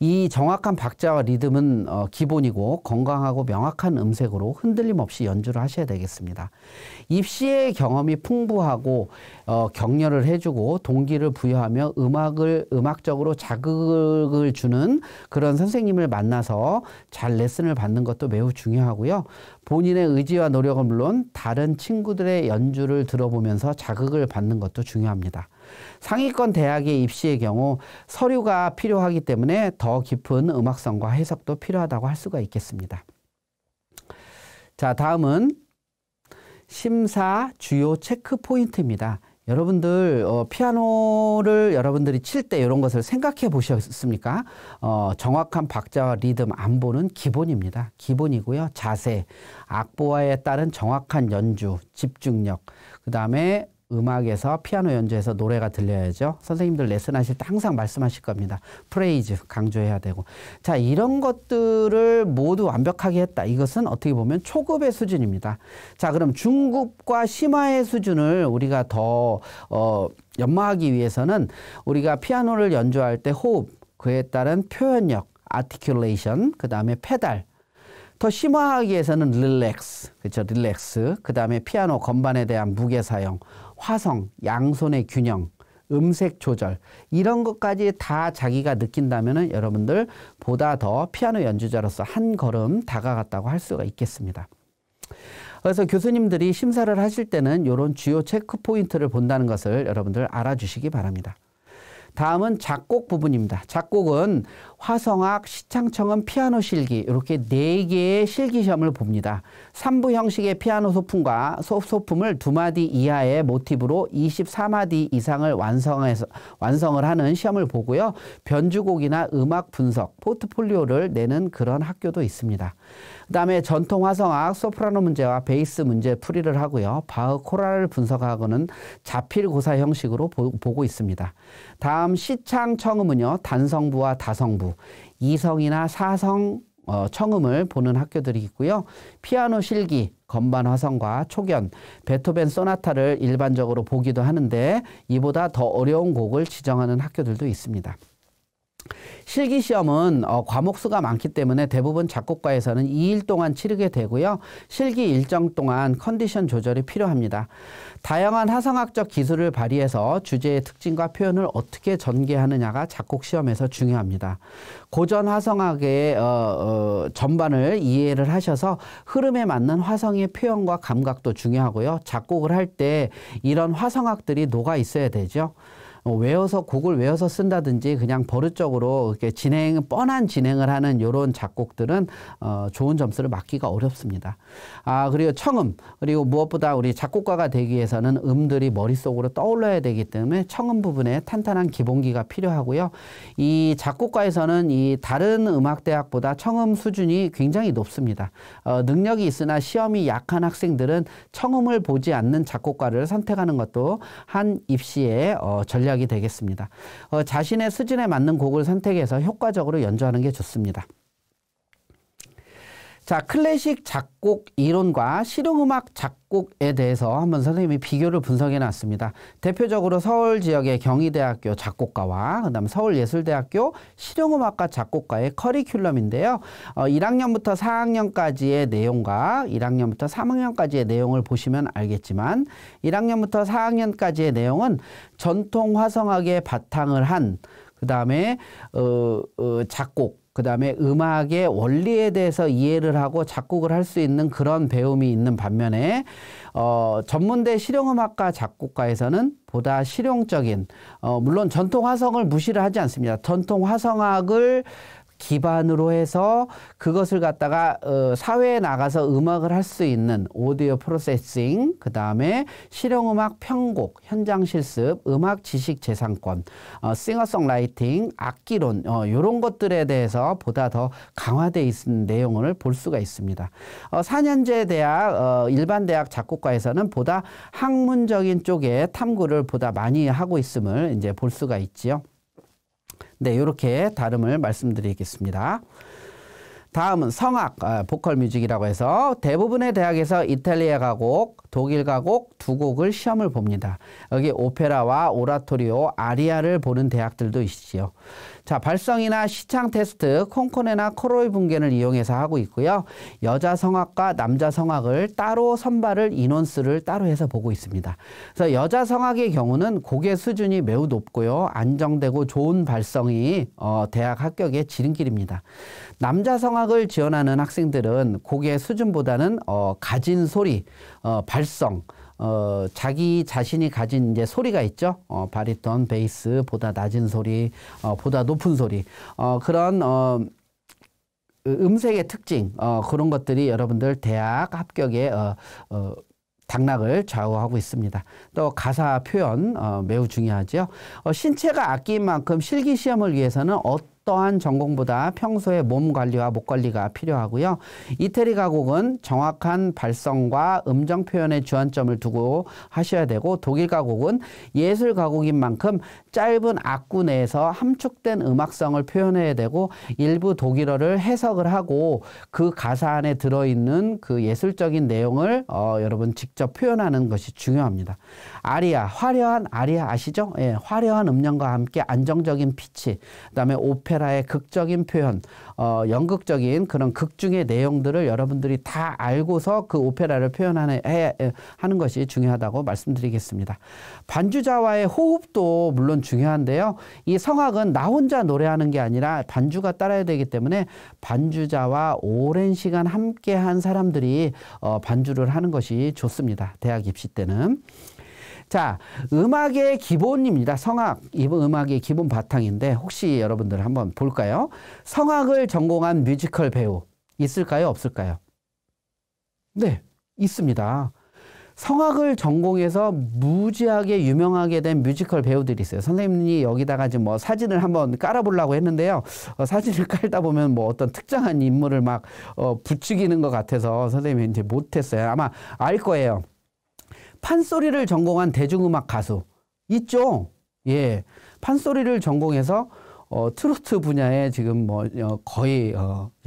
이 정확한 박자와 리듬은 기본이고 건강하고 명확한 음색으로 흔들림 없이 연주를 하셔야 되겠습니다. 입시의 경험이 풍부하고 격려를 해주고 동기를 부여하며 음악적으로 자극을 주는 그런 선생님을 만나서 잘 레슨을 받는 것도 매우 중요하고요. 본인의 의지와 노력은 물론 다른 친구들의 연주를 들어보면서 자극을 받는 것도 중요합니다. 상위권 대학의 입시의 경우 서류가 필요하기 때문에 더 깊은 음악성과 해석도 필요하다고 할 수가 있겠습니다. 자, 다음은 심사 주요 체크 포인트입니다. 여러분들 피아노를 여러분들이 칠 때 이런 것을 생각해 보셨습니까? 정확한 박자와 리듬, 안보는 기본입니다. 기본이고요. 자세, 악보화에 따른 정확한 연주, 집중력, 그 다음에 음악에서 피아노 연주에서 노래가 들려야죠. 선생님들 레슨하실 때 항상 말씀하실 겁니다. 프레이즈 강조해야 되고. 자, 이런 것들을 모두 완벽하게 했다. 이것은 어떻게 보면 초급의 수준입니다. 자, 그럼 중급과 심화의 수준을 우리가 더 연마하기 위해서는 우리가 피아노를 연주할 때 호흡, 그에 따른 표현력, 아티큘레이션, 그 다음에 페달, 더 심화하기 위해서는 릴렉스, 그렇죠? 릴렉스. 그 다음에 피아노 건반에 대한 무게 사용, 화성, 양손의 균형, 음색 조절 이런 것까지 다 자기가 느낀다면은 여러분들 보다 더 피아노 연주자로서 한 걸음 다가갔다고 할 수가 있겠습니다. 그래서 교수님들이 심사를 하실 때는 이런 주요 체크 포인트를 본다는 것을 여러분들 알아주시기 바랍니다. 다음은 작곡 부분입니다. 작곡은 화성악, 시창청음, 피아노 실기 이렇게 4개의 실기 시험을 봅니다. 3부 형식의 피아노 소품과 소품을 2마디 이하의 모티브로 24마디 이상을 완성을 하는 시험을 보고요. 변주곡이나 음악 분석, 포트폴리오를 내는 그런 학교도 있습니다. 그 다음에 전통 화성악, 소프라노 문제와 베이스 문제 풀이를 하고요. 바흐 코랄을 분석하고는 자필고사 형식으로 보고 있습니다. 다음 시창청음은요. 단성부와 다성부, 이성이나 사성 청음을 보는 학교들이 있고요. 피아노 실기, 건반 화성과 초견, 베토벤 소나타를 일반적으로 보기도 하는데 이보다 더 어려운 곡을 지정하는 학교들도 있습니다. 실기시험은 과목 수가 많기 때문에 대부분 작곡과에서는 2일 동안 치르게 되고요. 실기 일정 동안 컨디션 조절이 필요합니다. 다양한 화성학적 기술을 발휘해서 주제의 특징과 표현을 어떻게 전개하느냐가 작곡시험에서 중요합니다. 고전 화성학의 전반을 이해를 하셔서 흐름에 맞는 화성의 표현과 감각도 중요하고요. 작곡을 할 때 이런 화성학들이 녹아 있어야 되죠. 곡을 외워서 쓴다든지 그냥 버릇적으로 이렇게 뻔한 진행을 하는 이런 작곡들은 좋은 점수를 받기가 어렵습니다. 그리고 청음, 그리고 무엇보다 우리 작곡가가 되기 위해서는 음들이 머릿속으로 떠올라야 되기 때문에 청음 부분에 탄탄한 기본기가 필요하고요. 이 작곡가에서는 이 다른 음악대학보다 청음 수준이 굉장히 높습니다. 능력이 있으나 시험이 약한 학생들은 청음을 보지 않는 작곡가를 선택하는 것도 한 입시의 전략이 되겠습니다. 자신의 수준에 맞는 곡을 선택해서 효과적으로 연주하는 게 좋습니다. 자, 클래식 작곡 이론과 실용음악 작곡에 대해서 한번 선생님이 비교를 분석해 놨습니다. 대표적으로 서울 지역의 경희대학교 작곡가와 그다음 서울예술대학교 실용음악과 작곡가의 커리큘럼인데요. 1학년부터 4학년까지의 내용과 1학년부터 3학년까지의 내용을 보시면 알겠지만 1학년부터 4학년까지의 내용은 전통 화성학의 바탕을 한 그다음에 작곡 그 다음에 음악의 원리에 대해서 이해를 하고 작곡을 할 수 있는 그런 배움이 있는 반면에 전문대 실용음악과 작곡과에서는 보다 실용적인 물론 전통 화성을 무시를 하지 않습니다. 전통 화성학을 기반으로 해서 그것을 갖다가 사회에 나가서 음악을 할 수 있는 오디오 프로세싱, 그 다음에 실용음악 편곡, 현장 실습, 음악 지식 재산권, 싱어송라이팅, 악기론 이런 것들에 대해서 보다 더 강화되어 있는 내용을 볼 수가 있습니다. 4년제 대학, 일반 대학 작곡과에서는 보다 학문적인 쪽에 탐구를 보다 많이 하고 있음을 이제 볼 수가 있지요. 네, 이렇게 다름을 말씀드리겠습니다. 다음은 성악, 보컬 뮤직이라고 해서 대부분의 대학에서 이탈리아 가곡, 독일 가곡 두 곡을 시험을 봅니다. 여기 오페라와 오라토리오, 아리아를 보는 대학들도 있지요. 자, 발성이나 시창 테스트, 콩코네나 코로이 분견을 이용해서 하고 있고요. 여자 성악과 남자 성악을 따로 선발을 인원수를 따로 해서 보고 있습니다. 그래서 여자 성악의 경우는 곡의 수준이 매우 높고요. 안정되고 좋은 발성이 대학 합격의 지름길입니다. 남자 성악을 지원하는 학생들은 곡의 수준보다는 가진 소리, 발성, 자기 자신이 가진 이제 소리가 있죠. 바리톤, 베이스, 보다 낮은 소리, 보다 높은 소리, 그런 음색의 특징, 그런 것들이 여러분들 대학 합격에 당락을 좌우하고 있습니다. 또 가사 표현 매우 중요하죠. 신체가 악기인 만큼 실기시험을 위해서는 어떠한 전공보다 평소에 몸 관리와 목 관리가 필요하고요. 이태리 가곡은 정확한 발성과 음정 표현에 주안점을 두고 하셔야 되고, 독일 가곡은 예술 가곡인 만큼 짧은 악구 내에서 함축된 음악성을 표현해야 되고, 일부 독일어를 해석을 하고 그 가사 안에 들어있는 그 예술적인 내용을 여러분 직접 표현하는 것이 중요합니다. 아리아, 화려한 아리아 아시죠? 예, 화려한 음량과 함께 안정적인 피치, 그다음에 오페라 오페라의 극적인 표현, 연극적인 그런 극중의 내용들을 여러분들이 다 알고서 그 오페라를 하는 것이 중요하다고 말씀드리겠습니다. 반주자와의 호흡도 물론 중요한데요. 이 성악은 나 혼자 노래하는 게 아니라 반주가 따라야 되기 때문에 반주자와 오랜 시간 함께 한 사람들이 반주를 하는 것이 좋습니다. 대학 입시 때는. 자, 음악의 기본입니다. 성악, 음악의 기본 바탕인데 혹시 여러분들 한번 볼까요? 성악을 전공한 뮤지컬 배우 있을까요? 없을까요? 네, 있습니다. 성악을 전공해서 무지하게 유명하게 된 뮤지컬 배우들이 있어요. 선생님이 여기다가 지금 뭐 사진을 한번 깔아보려고 했는데요. 사진을 깔다 보면 뭐 어떤 특정한 인물을 막 부추기는 것 같아서 선생님이 이제 못했어요. 아마 알 거예요. 판소리를 전공한 대중음악 가수 있죠? 예. 판소리를 전공해서 트로트 분야에 지금 뭐 거의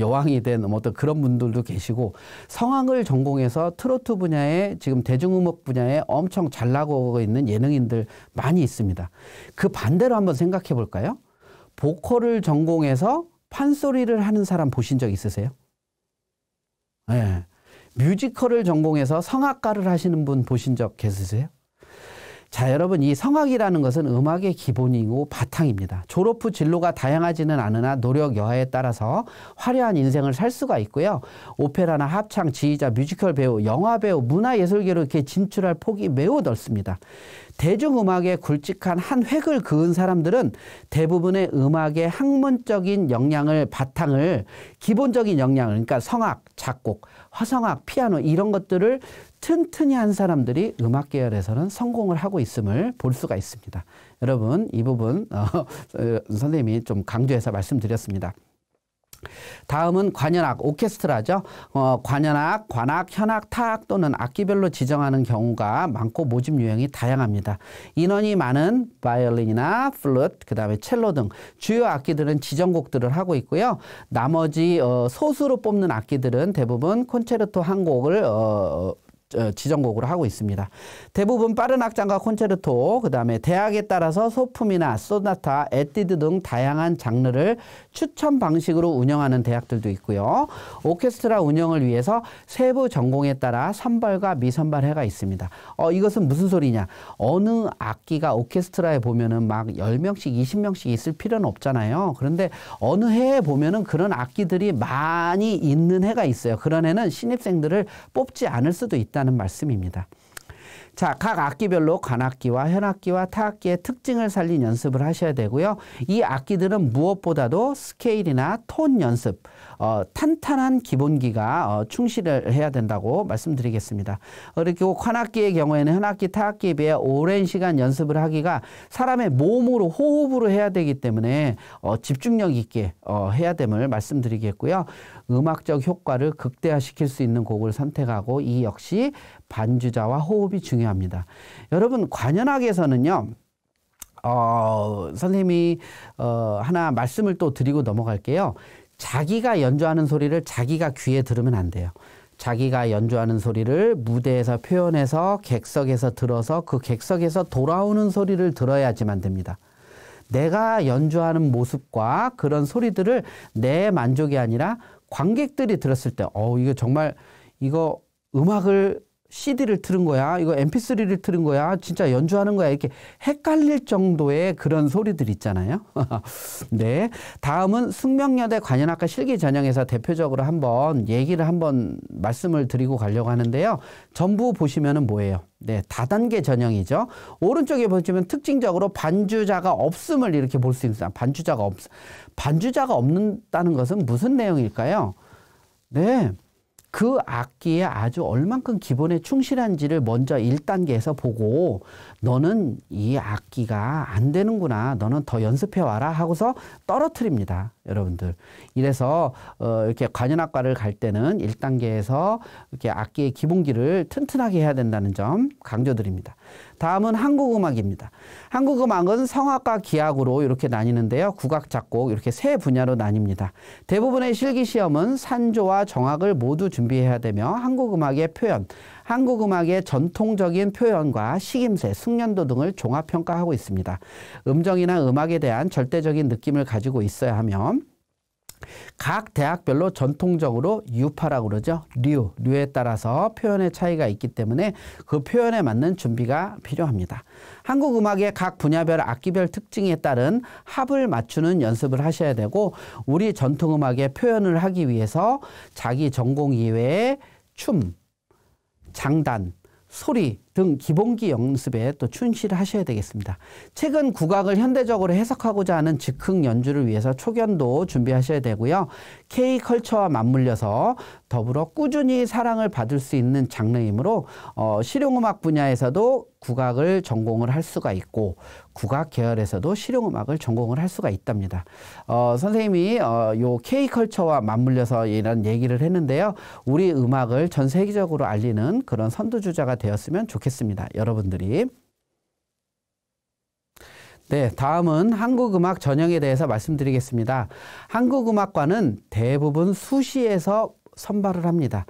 여왕이 된 어떤 그런 분들도 계시고, 성악을 전공해서 트로트 분야에 지금 대중음악 분야에 엄청 잘 나가고 있는 예능인들 많이 있습니다. 그 반대로 한번 생각해 볼까요? 보컬을 전공해서 판소리를 하는 사람 보신 적 있으세요? 네. 뮤지컬을 전공해서 성악가를 하시는 분 보신 적 계세요? 자, 여러분, 이 성악이라는 것은 음악의 기본이고 바탕입니다. 졸업 후 진로가 다양하지는 않으나 노력 여하에 따라서 화려한 인생을 살 수가 있고요. 오페라나 합창, 지휘자, 뮤지컬 배우, 영화 배우, 문화예술계로 이렇게 진출할 폭이 매우 넓습니다. 대중음악에 굵직한 한 획을 그은 사람들은 대부분의 음악의 학문적인 역량을 바탕을, 기본적인 역량을, 그러니까 성악, 작곡, 화성악, 피아노 이런 것들을 튼튼히 한 사람들이 음악 계열에서는 성공을 하고 있음을 볼 수가 있습니다. 여러분, 이 부분 선생님이 좀 강조해서 말씀드렸습니다. 다음은 관현악, 오케스트라죠. 관현악, 관악, 현악, 타악 또는 악기별로 지정하는 경우가 많고 모집 유형이 다양합니다. 인원이 많은 바이올린이나 플루트, 그 다음에 첼로 등 주요 악기들은 지정곡들을 하고 있고요. 나머지 소수로 뽑는 악기들은 대부분 콘체르토 한 곡을 지정곡으로 하고 있습니다. 대부분 빠른 악장과 콘체르토, 그 다음에 대학에 따라서 소품이나 소나타, 에뛰드 등 다양한 장르를 추천 방식으로 운영하는 대학들도 있고요. 오케스트라 운영을 위해서 세부 전공에 따라 선발과 미선발회가 있습니다. 이것은 무슨 소리냐? 어느 악기가 오케스트라에 보면은 막 10명씩, 20명씩 있을 필요는 없잖아요. 그런데 어느 해에 보면은 그런 악기들이 많이 있는 해가 있어요. 그런 해는 신입생들을 뽑지 않을 수도 있다는 말씀입니다. 자, 각 악기별로 관악기와 현악기와 타악기의 특징을 살린 연습을 하셔야 되고요. 이 악기들은 무엇보다도 스케일이나 톤 연습, 탄탄한 기본기가 충실을 해야 된다고 말씀드리겠습니다. 그리고 관악기의 경우에는 현악기, 타악기에 비해 오랜 시간 연습을 하기가 사람의 몸으로, 호흡으로 해야 되기 때문에 집중력 있게 해야 됨을 말씀드리겠고요. 음악적 효과를 극대화시킬 수 있는 곡을 선택하고, 이 역시 반주자와 호흡이 중요합니다. 여러분, 관현악에서는요, 선생님이 하나 말씀을 또 드리고 넘어갈게요. 자기가 연주하는 소리를 자기가 귀에 들으면 안 돼요. 자기가 연주하는 소리를 무대에서 표현해서 객석에서 들어서 그 객석에서 돌아오는 소리를 들어야지만 됩니다. 내가 연주하는 모습과 그런 소리들을 내 만족이 아니라 관객들이 들었을 때, 이거 정말, 이거 음악을 CD를 틀은 거야? 이거 MP3를 틀은 거야? 진짜 연주하는 거야? 이렇게 헷갈릴 정도의 그런 소리들 있잖아요. 네. 다음은 숙명여대 관현악과 실기전형에서 대표적으로 한번 말씀을 드리고 가려고 하는데요. 전부 보시면은 뭐예요? 네. 다단계 전형이죠. 오른쪽에 보시면 특징적으로 반주자가 없음을 이렇게 볼 수 있습니다. 반주자가 없는다는 것은 무슨 내용일까요? 네. 그 악기에 아주 얼만큼 기본에 충실한지를 먼저 1단계에서 보고, 너는 이 악기가 안 되는구나, 너는 더 연습해 와라 하고서 떨어뜨립니다, 여러분들. 이래서 이렇게 관현악과를 갈 때는 1단계에서 이렇게 악기의 기본기를 튼튼하게 해야 된다는 점 강조드립니다. 다음은 한국음악입니다. 한국음악은 성악과 기악으로 이렇게 나뉘는데요. 국악, 작곡 이렇게 세 분야로 나뉩니다. 대부분의 실기시험은 산조와 정악을 모두 준비해야 되며 한국음악의 표현, 한국음악의 전통적인 표현과 식임새, 숙련도 등을 종합평가하고 있습니다. 음정이나 음악에 대한 절대적인 느낌을 가지고 있어야 하며 각 대학별로 전통적으로 유파라고 그러죠. 류에 따라서 표현의 차이가 있기 때문에 그 표현에 맞는 준비가 필요합니다. 한국음악의 각 분야별 악기별 특징에 따른 합을 맞추는 연습을 하셔야 되고 우리 전통음악의 표현을 하기 위해서 자기 전공 이외에 춤, 장단, 소리 등 기본기 연습에 또 충실을 하셔야 되겠습니다. 최근 국악을 현대적으로 해석하고자 하는 즉흥 연주를 위해서 초견도 준비하셔야 되고요. K컬처와 맞물려서 더불어 꾸준히 사랑을 받을 수 있는 장르이므로 실용음악 분야에서도 국악을 전공을 할 수가 있고 국악 계열에서도 실용음악을 전공을 할 수가 있답니다. 선생님이 요 K컬처와 맞물려서 이런 얘기를 했는데요. 우리 음악을 전 세계적으로 알리는 그런 선두주자가 되었으면 좋겠습니다. 여러분들이. 네, 다음은 한국음악 전형에 대해서 말씀드리겠습니다. 한국음악과는 대부분 수시에서 선발을 합니다.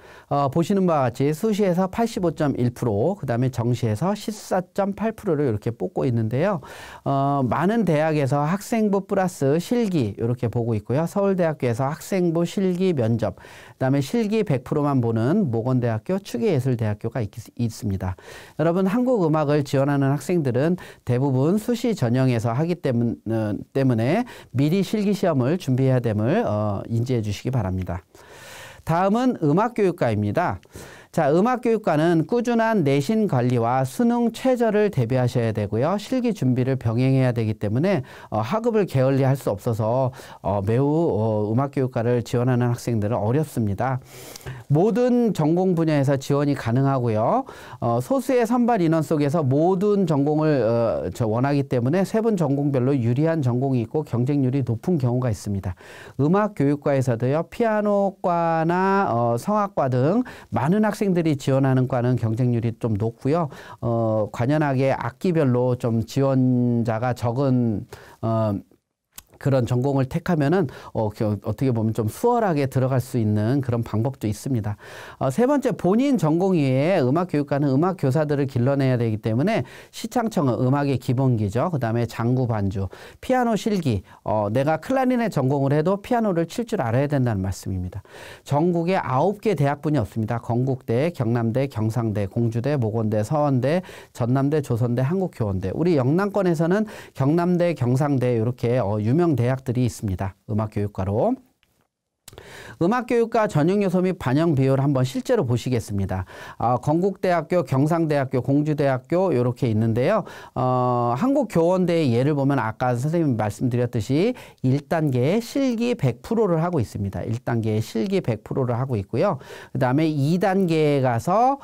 보시는 바와 같이 수시에서 85.1%, 그 다음에 정시에서 14.8%를 이렇게 뽑고 있는데요. 많은 대학에서 학생부 플러스 실기 이렇게 보고 있고요. 서울대학교에서 학생부 실기 면접, 그 다음에 실기 100%만 보는 모건대학교, 추계예술대학교가 있습니다. 여러분 한국음악을 지원하는 학생들은 대부분 수시 전형에서 하기 때문에 미리 실기시험을 준비해야 됨을 인지해 주시기 바랍니다. 다음은 음악교육과입니다. 자, 음악교육과는 꾸준한 내신 관리와 수능 최저를 대비하셔야 되고요. 실기 준비를 병행해야 되기 때문에 학업을 게을리할 수 없어서 매우 음악교육과를 지원하는 학생들은 어렵습니다. 모든 전공 분야에서 지원이 가능하고요. 소수의 선발 인원 속에서 모든 전공을 원하기 때문에 세분 전공별로 유리한 전공이 있고 경쟁률이 높은 경우가 있습니다. 음악교육과에서도요. 피아노과나 성악과 등 많은 학생들이 지원하는 과는 경쟁률이 좀 높고요. 관연하게 악기별로 좀 지원자가 적은 그런 전공을 택하면은 어떻게 보면 좀 수월하게 들어갈 수 있는 그런 방법도 있습니다. 세 번째, 본인 전공 이외에 음악교육과는 음악교사들을 길러내야 되기 때문에 시창청은 음악의 기본기죠. 그 다음에 장구, 반주, 피아노 실기. 내가 클라리넷 전공을 해도 피아노를 칠 줄 알아야 된다는 말씀입니다. 전국에 9개 대학군이 없습니다. 건국대, 경남대, 경상대, 공주대, 모건대, 서원대, 전남대, 조선대, 한국교원대. 우리 영남권에서는 경남대, 경상대 이렇게 유명 대학들이 있습니다. 음악교육과로. 음악교육과 전형요소 및 반영 비율을 한번 실제로 보시겠습니다. 건국대학교, 경상대학교, 공주대학교 이렇게 있는데요. 한국교원대의 예를 보면 아까 선생님이 말씀드렸듯이 1단계에 실기 100%를 하고 있습니다. 1단계에 실기 100%를 하고 있고요. 그 다음에 2단계에 가서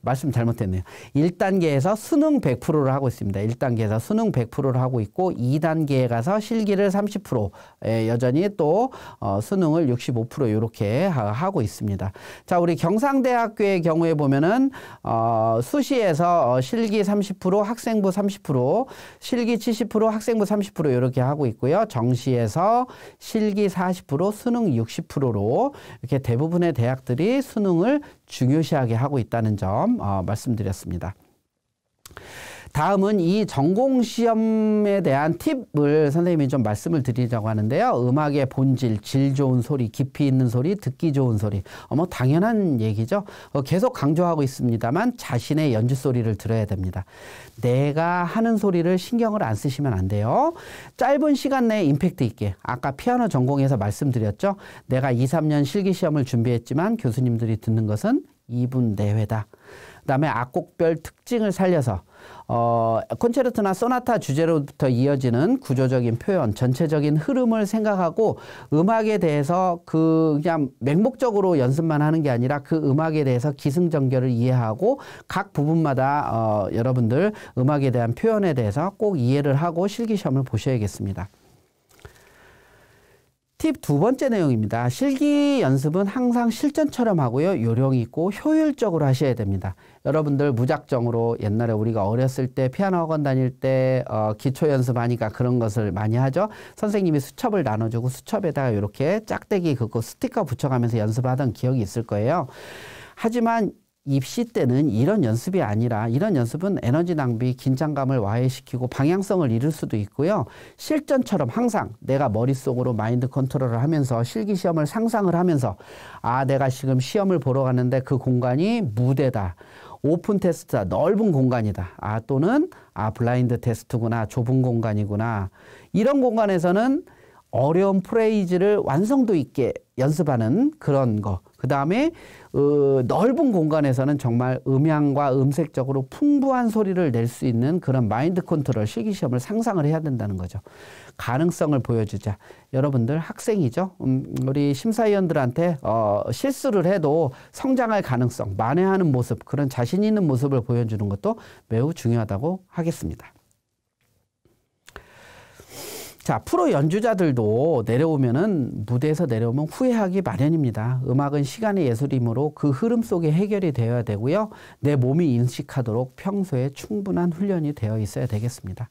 말씀 잘못했네요. 1단계에서 수능 100%를 하고 있습니다. 1단계에서 수능 100%를 하고 있고 2단계에 가서 실기를 30%, 여전히 또 수능을 65% 이렇게 하고 있습니다. 자, 우리 경상대학교의 경우에 보면은 수시에서 실기 30%, 학생부 30%, 실기 70%, 학생부 30% 이렇게 하고 있고요. 정시에서 실기 40%, 수능 60%로 이렇게 대부분의 대학들이 수능을 중요시하게 하고 있다는 점 말씀드렸습니다. 다음은 이 전공시험에 대한 팁을 선생님이 좀 말씀을 드리려고 하는데요. 음악의 본질, 질 좋은 소리, 깊이 있는 소리, 듣기 좋은 소리. 뭐 당연한 얘기죠. 계속 강조하고 있습니다만 자신의 연주 소리를 들어야 됩니다. 내가 하는 소리를 신경을 안 쓰시면 안 돼요. 짧은 시간 내에 임팩트 있게. 아까 피아노 전공에서 말씀드렸죠. 내가 2, 3년 실기시험을 준비했지만 교수님들이 듣는 것은 2분 내외다. 그 다음에 악곡별 특징을 살려서 콘체르토나 소나타 주제로부터 이어지는 구조적인 표현, 전체적인 흐름을 생각하고 음악에 대해서 그냥 맹목적으로 연습만 하는 게 아니라 그 음악에 대해서 기승전결을 이해하고 각 부분마다 여러분들 음악에 대한 표현에 대해서 꼭 이해를 하고 실기시험을 보셔야겠습니다. 팁 두 번째 내용입니다. 실기 연습은 항상 실전처럼 하고요. 요령 있고 효율적으로 하셔야 됩니다. 여러분들 무작정으로 옛날에 우리가 어렸을 때 피아노 학원 다닐 때 기초 연습하니까 그런 것을 많이 하죠. 선생님이 수첩을 나눠주고 수첩에다가 이렇게 짝대기 긋고 스티커 붙여가면서 연습하던 기억이 있을 거예요. 하지만 입시 때는 이런 연습이 아니라 이런 연습은 에너지 낭비, 긴장감을 와해시키고 방향성을 잃을 수도 있고요. 실전처럼 항상 내가 머릿속으로 마인드 컨트롤을 하면서 실기시험을 상상을 하면서 아, 내가 지금 시험을 보러 가는데 그 공간이 무대다. 오픈 테스트다. 넓은 공간이다. 아, 또는 아, 블라인드 테스트구나. 좁은 공간이구나. 이런 공간에서는 어려운 프레이즈를 완성도 있게 연습하는 그런 거. 그 다음에 넓은 공간에서는 정말 음향과 음색적으로 풍부한 소리를 낼 수 있는 그런 마인드 컨트롤, 실기시험을 상상을 해야 된다는 거죠. 가능성을 보여주자. 여러분들 학생이죠. 우리 심사위원들한테 실수를 해도 성장할 가능성, 만회하는 모습, 그런 자신 있는 모습을 보여주는 것도 매우 중요하다고 하겠습니다. 자, 프로 연주자들도 무대에서 내려오면 후회하기 마련입니다. 음악은 시간의 예술이므로 그 흐름 속에 해결이 되어야 되고요. 내 몸이 인식하도록 평소에 충분한 훈련이 되어 있어야 되겠습니다.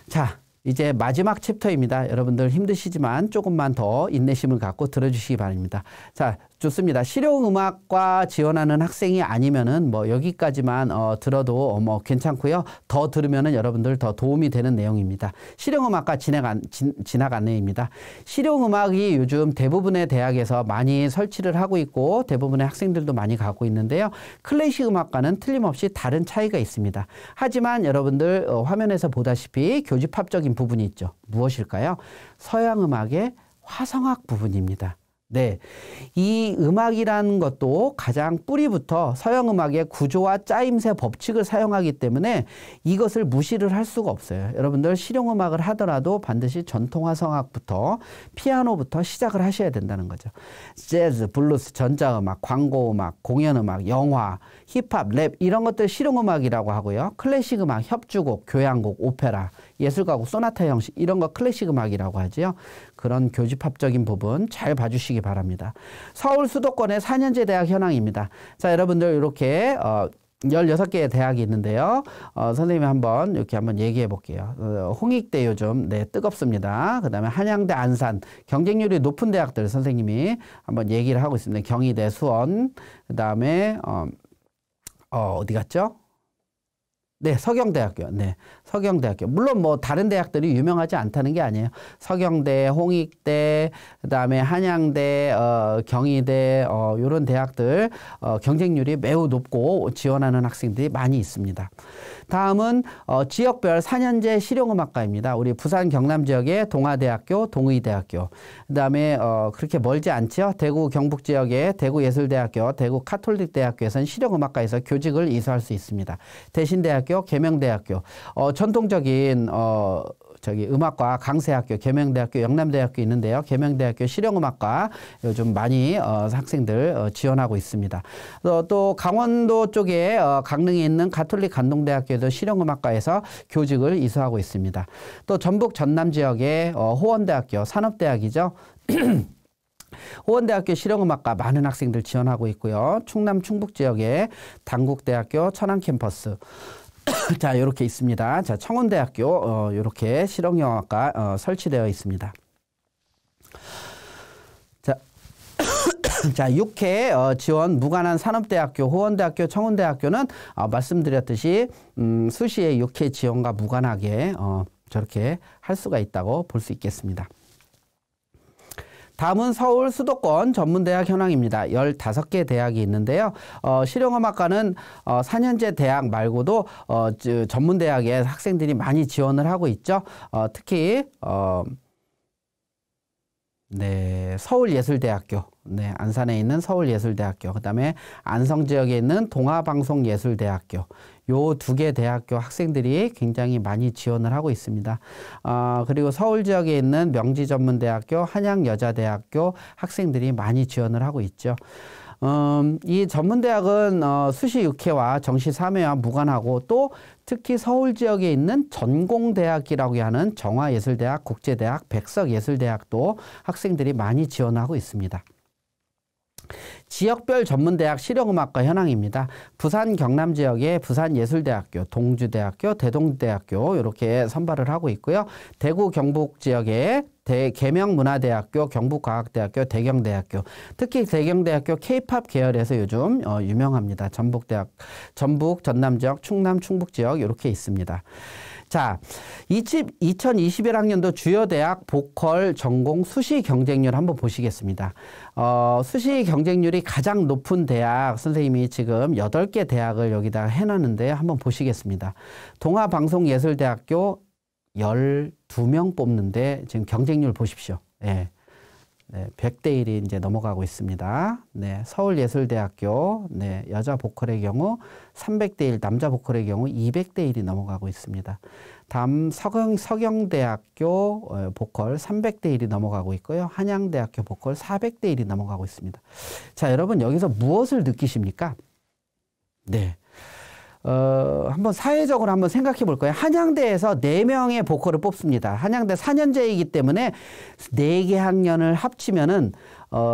자, 이제 마지막 챕터입니다. 여러분들 힘드시지만 조금만 더 인내심을 갖고 들어주시기 바랍니다. 자, 좋습니다. 실용음악과 지원하는 학생이 아니면은 뭐 여기까지만 들어도 뭐 괜찮고요. 더 들으면은 여러분들 더 도움이 되는 내용입니다. 실용음악과 진학 안내입니다. 실용음악이 요즘 대부분의 대학에서 많이 설치를 하고 있고 대부분의 학생들도 많이 갖고 있는데요. 클래식 음악과는 틀림없이 다른 차이가 있습니다. 하지만 여러분들 화면에서 보다시피 교집합적인 부분이 있죠. 무엇일까요? 서양음악의 화성학 부분입니다. 네, 이 음악이라는 것도 가장 뿌리부터 서양음악의 구조와 짜임새 법칙을 사용하기 때문에 이것을 무시를 할 수가 없어요. 여러분들 실용음악을 하더라도 반드시 전통화성악부터 피아노부터 시작을 하셔야 된다는 거죠. 재즈, 블루스, 전자음악, 광고음악, 공연음악, 영화, 힙합, 랩 이런 것들 실용음악이라고 하고요. 클래식음악, 협주곡, 교향곡, 오페라, 예술가곡, 소나타 형식 이런 거 클래식음악이라고 하죠. 그런 교집합적인 부분 잘 봐주시기 바랍니다. 서울 수도권의 4년제 대학 현황입니다. 자, 여러분들 이렇게 16개의 대학이 있는데요. 선생님이 이렇게 한번 얘기해 볼게요. 홍익대 요즘, 네, 뜨겁습니다. 그 다음에 한양대, 안산, 경쟁률이 높은 대학들 선생님이 한번 얘기를 하고 있습니다. 경희대, 수원, 그 다음에, 어디 갔죠? 네, 서경대학교. 네, 서경대학교. 물론 뭐 다른 대학들이 유명하지 않다는 게 아니에요. 서경대, 홍익대, 그다음에 한양대, 경희대 요런 대학들 경쟁률이 매우 높고 지원하는 학생들이 많이 있습니다. 다음은 지역별 4년제 실용음악과입니다. 우리 부산 경남 지역의 동아대학교, 동의대학교. 그다음에 그렇게 멀지 않죠. 대구 경북 지역의 대구예술대학교, 대구 카톨릭대학교에서는 실용음악과에서 교직을 이수할 수 있습니다. 대신대학교, 계명대학교. 전통적인 음악과 강세학교, 계명대학교, 영남대학교 있는데요. 계명대학교 실용음악과 요즘 많이 학생들 지원하고 있습니다. 또 강원도 쪽에 강릉에 있는 가톨릭 간동대학교에도 실용음악과에서 교직을 이수하고 있습니다. 또 전북 전남 지역의 호원대학교, 산업대학이죠. 호원대학교 실용음악과 많은 학생들 지원하고 있고요. 충남 충북 지역의 당국대학교 천안 캠퍼스. 자, 이렇게 있습니다. 자, 청운대학교 이렇게 실용음악과 설치되어 있습니다. 자, 자, 6회 지원 무관한 산업대학교, 호원대학교, 청운대학교는 말씀드렸듯이 수시에 6회 지원과 무관하게 저렇게 할 수가 있다고 볼 수 있겠습니다. 다음은 서울 수도권 전문대학 현황입니다. 15개 대학이 있는데요. 실용음악과는 4년제 대학 말고도 전문대학에 학생들이 많이 지원을 하고 있죠. 특히 네, 서울예술대학교, 네, 안산에 있는 서울예술대학교, 그 다음에 안성 지역에 있는 동아방송예술대학교, 요 2개 대학교 학생들이 굉장히 많이 지원을 하고 있습니다. 그리고 서울 지역에 있는 명지전문대학교, 한양여자대학교 학생들이 많이 지원을 하고 있죠. 이 전문대학은 수시 6회와 정시 3회와 무관하고 또 특히 서울 지역에 있는 전공대학이라고 하는 정화예술대학, 국제대학, 백석예술대학도 학생들이 많이 지원하고 있습니다. 지역별 전문대학 실용음악과 현황입니다. 부산 경남 지역에 부산예술대학교, 동주대학교, 대동대학교 이렇게 선발을 하고 있고요. 대구 경북 지역에 계명문화대학교, 경북과학대학교, 대경대학교, 특히 대경대학교 K-팝 계열에서 요즘 유명합니다. 전북, 전남 지역, 충남, 충북 지역 이렇게 있습니다. 자, 2021학년도 주요 대학 보컬 전공 수시 경쟁률 한번 보시겠습니다. 수시 경쟁률이 가장 높은 대학 선생님이 지금 8개 대학을 여기다가 해놨는데 한번 보시겠습니다. 동아방송예술대학교 12명 뽑는데 지금 경쟁률 보십시오. 네. 네, 100대 1이 이제 넘어가고 있습니다. 네, 서울예술대학교, 네, 여자 보컬의 경우 300대 1, 남자 보컬의 경우 200대 1이 넘어가고 있습니다. 다음 서경대학교 보컬 300대 1이 넘어가고 있고요. 한양대학교 보컬 400대 1이 넘어가고 있습니다. 자, 여러분 여기서 무엇을 느끼십니까? 네. 한번 사회적으로 한번 생각해 볼 거예요. 한양대에서 4명의 보컬을 뽑습니다. 한양대 4년제이기 때문에 4개 학년을 합치면은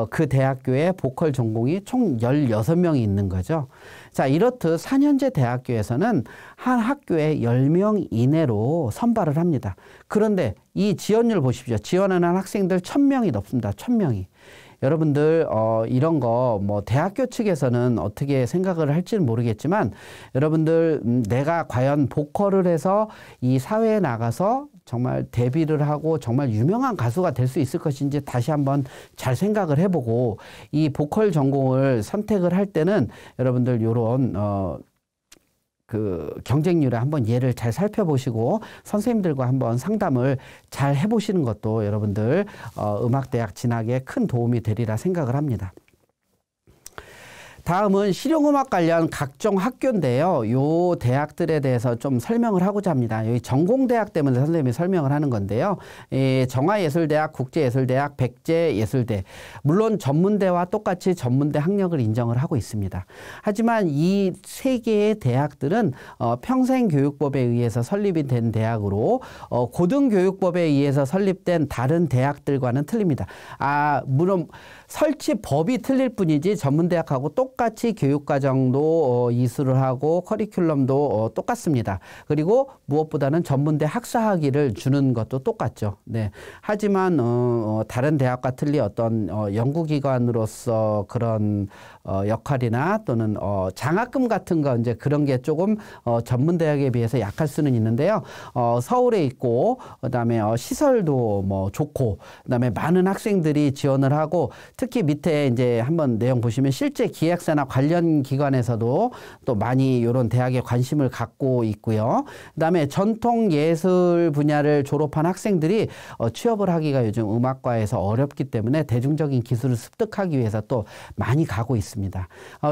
그 대학교에 보컬 전공이 총 16명이 있는 거죠. 자, 이렇듯 4년제 대학교에서는 한 학교에 10명 이내로 선발을 합니다. 그런데 이 지원율 보십시오. 지원하는 학생들 1000명이 넘습니다. 1000명이. 여러분들 이런 거 뭐 대학교 측에서는 어떻게 생각을 할지는 모르겠지만 여러분들 내가 과연 보컬을 해서 이 사회에 나가서 정말 데뷔를 하고 정말 유명한 가수가 될 수 있을 것인지 다시 한번 잘 생각을 해보고 이 보컬 전공을 선택을 할 때는 여러분들 요런 그 경쟁률에 한번 예를 잘 살펴보시고 선생님들과 한번 상담을 잘 해보시는 것도 여러분들 음악대학 진학에 큰 도움이 되리라 생각을 합니다. 다음은 실용음악 관련 각종 학교인데요. 요 대학들에 대해서 좀 설명을 하고자 합니다. 여기 전공대학 때문에 선생님이 설명을 하는 건데요. 정화예술대학, 국제예술대학, 백제예술대. 물론 전문대와 똑같이 전문대 학력을 인정을 하고 있습니다. 하지만 이 세 개의 대학들은 평생교육법에 의해서 설립이 된 대학으로 고등교육법에 의해서 설립된 다른 대학들과는 틀립니다. 물론 설치법이 틀릴 뿐이지 전문대학하고 똑같이 교육과정도 이수를 하고 커리큘럼도 똑같습니다. 그리고 무엇보다는 전문대 학사학위를 주는 것도 똑같죠. 네. 하지만 다른 대학과 틀리 어떤 연구기관으로서 그런 역할이나 또는 장학금 같은 거 이제 그런 게 조금 전문대학에 비해서 약할 수는 있는데요. 서울에 있고 그다음에 시설도 뭐 좋고 그다음에 많은 학생들이 지원을 하고 특히 밑에 이제 한번 내용 보시면 실제 기획사나 관련 기관에서도 또 많이 이런 대학에 관심을 갖고 있고요. 그다음에 전통 예술 분야를 졸업한 학생들이 취업을 하기가 요즘 음악과에서 어렵기 때문에 대중적인 기술을 습득하기 위해서 또 많이 가고 있습니다.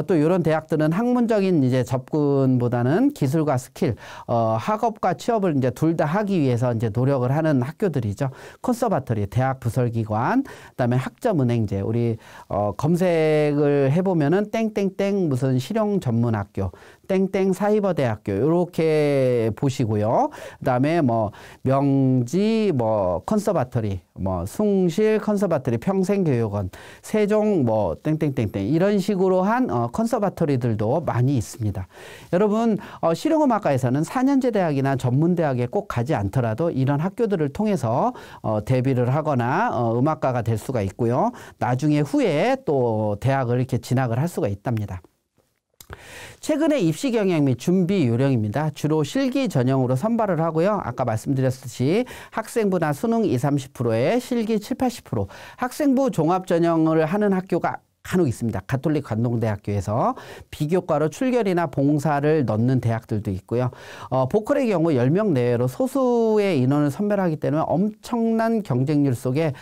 또 이런 대학들은 학문적인 이제 접근보다는 기술과 스킬, 학업과 취업을 이제 둘 다 하기 위해서 이제 노력을 하는 학교들이죠. 콘서바토리, 대학 부설기관, 그다음에 학점은행제. 우리 검색을 해보면은 땡땡땡 무슨 실용 전문학교, 땡땡 사이버대학교 이렇게 보시고요. 그다음에 뭐 명지 뭐 컨서바토리, 뭐 숭실 컨서바토리, 평생교육원, 세종 뭐 땡땡땡땡 이런 식으로 한 컨서바토리들도 많이 있습니다. 여러분 실용음악과에서는 4년제 대학이나 전문대학에 꼭 가지 않더라도 이런 학교들을 통해서 데뷔를 하거나 음악가가 될 수가 있고요. 나중에 후에 또 대학을 이렇게 진학을 할 수가 있답니다. 최근에 입시 경향 및 준비 요령입니다. 주로 실기 전형으로 선발을 하고요. 아까 말씀드렸듯이 학생부나 수능 20, 30%에 실기 7, 80%, 학생부 종합 전형을 하는 학교가 간혹 있습니다. 가톨릭 관동대학교에서 비교과로 출결이나 봉사를 넣는 대학들도 있고요. 보컬의 경우 10명 내외로 소수의 인원을 선별하기 때문에 엄청난 경쟁률 속에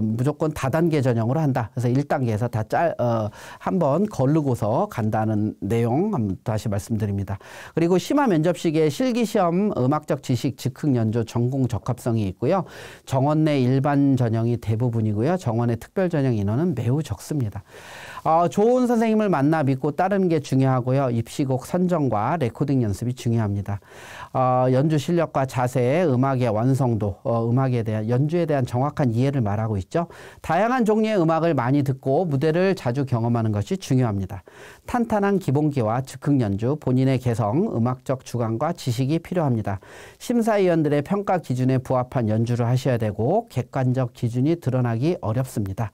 무조건 다단계 전형으로 한다. 그래서 1단계에서 다 한번 거르고서 간다는 내용 한번 다시 말씀드립니다. 그리고 심화 면접식에 실기시험, 음악적 지식, 즉흥 연주, 전공 적합성이 있고요. 정원 내 일반 전형이 대부분이고요. 정원의 특별 전형 인원은 매우 적습니다. 좋은 선생님을 만나 믿고 따르는 게 중요하고요. 입시곡 선정과 레코딩 연습이 중요합니다. 연주 실력과 자세, 음악의 완성도, 음악에 대한 연주에 대한 정확한 이해를 말하고 있죠. 다양한 종류의 음악을 많이 듣고 무대를 자주 경험하는 것이 중요합니다. 탄탄한 기본기와 즉흥 연주, 본인의 개성, 음악적 주관과 지식이 필요합니다. 심사위원들의 평가 기준에 부합한 연주를 하셔야 되고 객관적 기준이 드러나기 어렵습니다.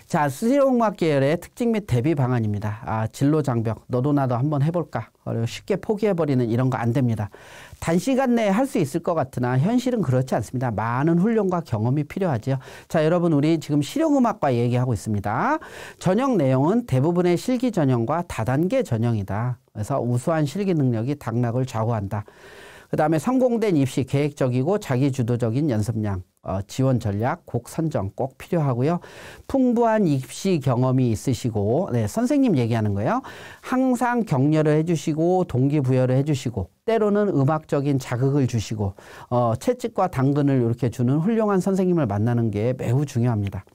자, 실용음악 계열의 특징 및 대비 방안입니다. 진로 장벽, 너도 나도 한번 해볼까? 쉽게 포기해버리는 이런 거 안 됩니다. 단시간 내에 할 수 있을 것 같으나 현실은 그렇지 않습니다. 많은 훈련과 경험이 필요하죠. 자, 여러분 우리 지금 실용음악과 얘기하고 있습니다. 전형 내용은 대부분의 실기 전형과 다단계 전형이다. 그래서 우수한 실기 능력이 당락을 좌우한다. 그 다음에 성공된 입시 계획적이고 자기주도적인 연습량, 지원 전략, 곡 선정 꼭 필요하고요. 풍부한 입시 경험이 있으시고, 네, 선생님 얘기하는 거예요. 항상 격려를 해주시고 동기부여를 해주시고 때로는 음악적인 자극을 주시고 채찍과 당근을 이렇게 주는 훌륭한 선생님을 만나는 게 매우 중요합니다.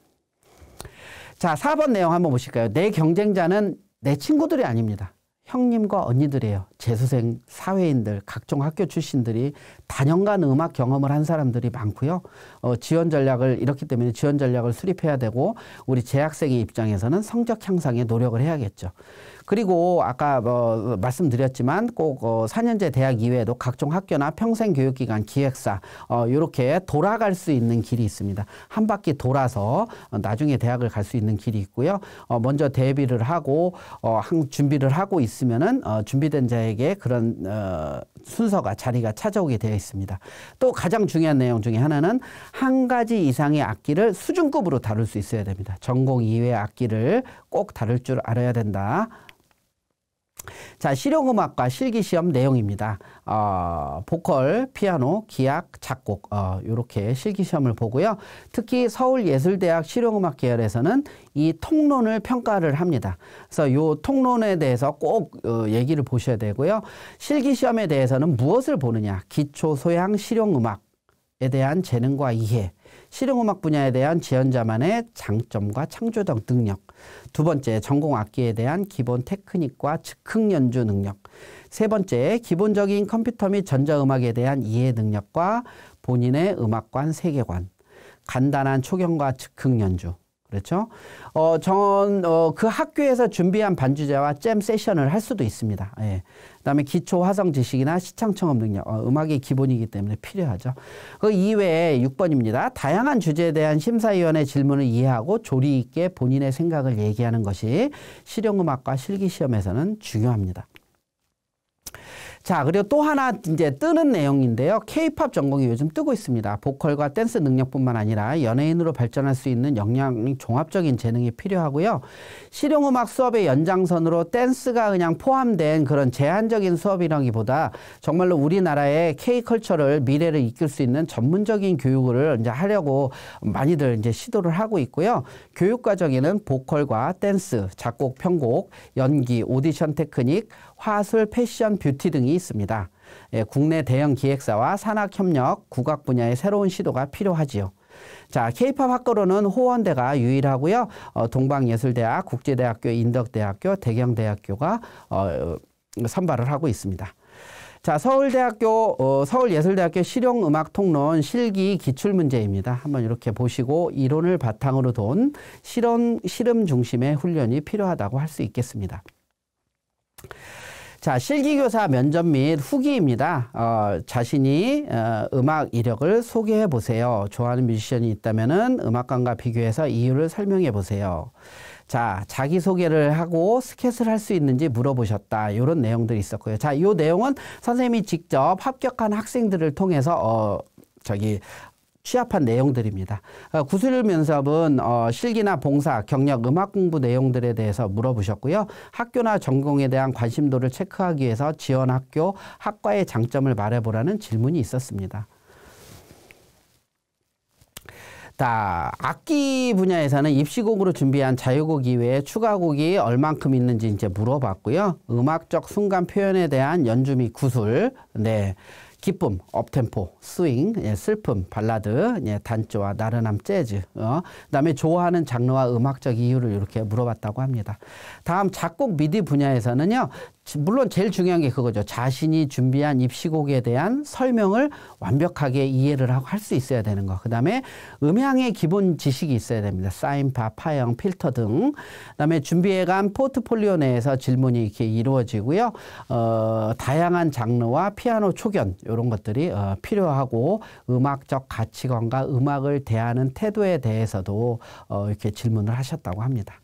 자, 4번 내용 한번 보실까요? 내 경쟁자는 내 친구들이 아닙니다. 형님과 언니들이에요. 재수생, 사회인들, 각종 학교 출신들이 다년간 음악 경험을 한 사람들이 많고요. 지원 전략을 이렇기 때문에 지원 전략을 수립해야 되고 우리 재학생의 입장에서는 성적 향상에 노력을 해야겠죠. 그리고 아까 말씀드렸지만 꼭 4년제 대학 이외에도 각종 학교나 평생교육기관 기획사 이렇게 돌아갈 수 있는 길이 있습니다. 한 바퀴 돌아서 나중에 대학을 갈 수 있는 길이 있고요. 먼저 대비를 하고 준비를 하고 있으면은 준비된 자에게 그런 순서가 자리가 찾아오게 되어 있습니다. 또 가장 중요한 내용 중에 하나는 한 가지 이상의 악기를 수준급으로 다룰 수 있어야 됩니다. 전공 이외의 악기를 꼭 다룰 줄 알아야 된다. 자, 실용음악과 실기시험 내용입니다. 보컬, 피아노, 기악, 작곡 이렇게 실기시험을 보고요. 특히 서울예술대학 실용음악 계열에서는 이 통론을 평가를 합니다. 그래서 이 통론에 대해서 꼭 얘기를 보셔야 되고요. 실기시험에 대해서는 무엇을 보느냐? 기초 소양 실용음악에 대한 재능과 이해, 실용음악 분야에 대한 지원자만의 장점과 창조적 능력, 두 번째, 전공 악기에 대한 기본 테크닉과 즉흥 연주 능력, 세 번째, 기본적인 컴퓨터 및 전자음악에 대한 이해 능력과 본인의 음악관, 세계관, 간단한 초경과 즉흥 연주. 그렇죠? 그 학교에서 준비한 반주자와 잼 세션을 할 수도 있습니다. 예. 그다음에 기초 화성 지식이나 시창 청음 능력, 음악이 기본이기 때문에 필요하죠. 그 이외에 6번입니다. 다양한 주제에 대한 심사위원의 질문을 이해하고 조리 있게 본인의 생각을 얘기하는 것이 실용음악과 실기시험에서는 중요합니다. 자, 그리고 또 하나 이제 뜨는 내용인데요. K-팝 전공이 요즘 뜨고 있습니다. 보컬과 댄스 능력뿐만 아니라 연예인으로 발전할 수 있는 역량, 종합적인 재능이 필요하고요. 실용음악 수업의 연장선으로 댄스가 그냥 포함된 그런 제한적인 수업이라기보다 정말로 우리나라의 K-컬처를 미래를 이끌 수 있는 전문적인 교육을 이제 하려고 많이들 이제 시도를 하고 있고요. 교육 과정에는 보컬과 댄스, 작곡, 편곡, 연기, 오디션 테크닉, 화술, 패션, 뷰티 등이 있습니다. 예, 국내 대형 기획사와 산학협력, 국악 분야의 새로운 시도가 필요하지요. 자, K-팝 학과로는 호원대가 유일하고요. 동방예술대학, 국제대학교, 인덕대학교, 대경대학교가 선발을 하고 있습니다. 자, 서울예술대학교 실용음악통론 실기 기출문제입니다. 한번 이렇게 보시고 이론을 바탕으로 둔 실험 중심의 훈련이 필요하다고 할 수 있겠습니다. 자, 실기교사 면접 및 후기입니다. 자신이 음악 이력을 소개해 보세요. 좋아하는 뮤지션이 있다면은 음악관과 비교해서 이유를 설명해 보세요. 자, 자기소개를 하고 스케치를 할 수 있는지 물어보셨다. 이런 내용들이 있었고요. 자, 이 내용은 선생님이 직접 합격한 학생들을 통해서 취합한 내용들입니다. 구술 면접은 실기나 봉사, 경력, 음악 공부 내용들에 대해서 물어보셨고요. 학교나 전공에 대한 관심도를 체크하기 위해서 지원 학교, 학과의 장점을 말해보라는 질문이 있었습니다. 자, 악기 분야에서는 입시곡으로 준비한 자유곡 이외에 추가곡이 얼만큼 있는지 이제 물어봤고요. 음악적 순간 표현에 대한 연주 및 구술, 네. 기쁨, 업템포, 스윙, 예, 슬픔, 발라드, 예, 단조와 나른함, 재즈. 그다음에 좋아하는 장르와 음악적 이유를 이렇게 물어봤다고 합니다. 다음 작곡 미디 분야에서는요. 물론 제일 중요한 게 그거죠. 자신이 준비한 입시곡에 대한 설명을 완벽하게 이해를 하고 할 수 있어야 되는 거. 그다음에 음향의 기본 지식이 있어야 됩니다. 사인파, 파형, 필터 등. 그다음에 준비해간 포트폴리오 내에서 질문이 이렇게 이루어지고요. 다양한 장르와 피아노 초견 이런 것들이 필요하고 음악적 가치관과 음악을 대하는 태도에 대해서도 이렇게 질문을 하셨다고 합니다.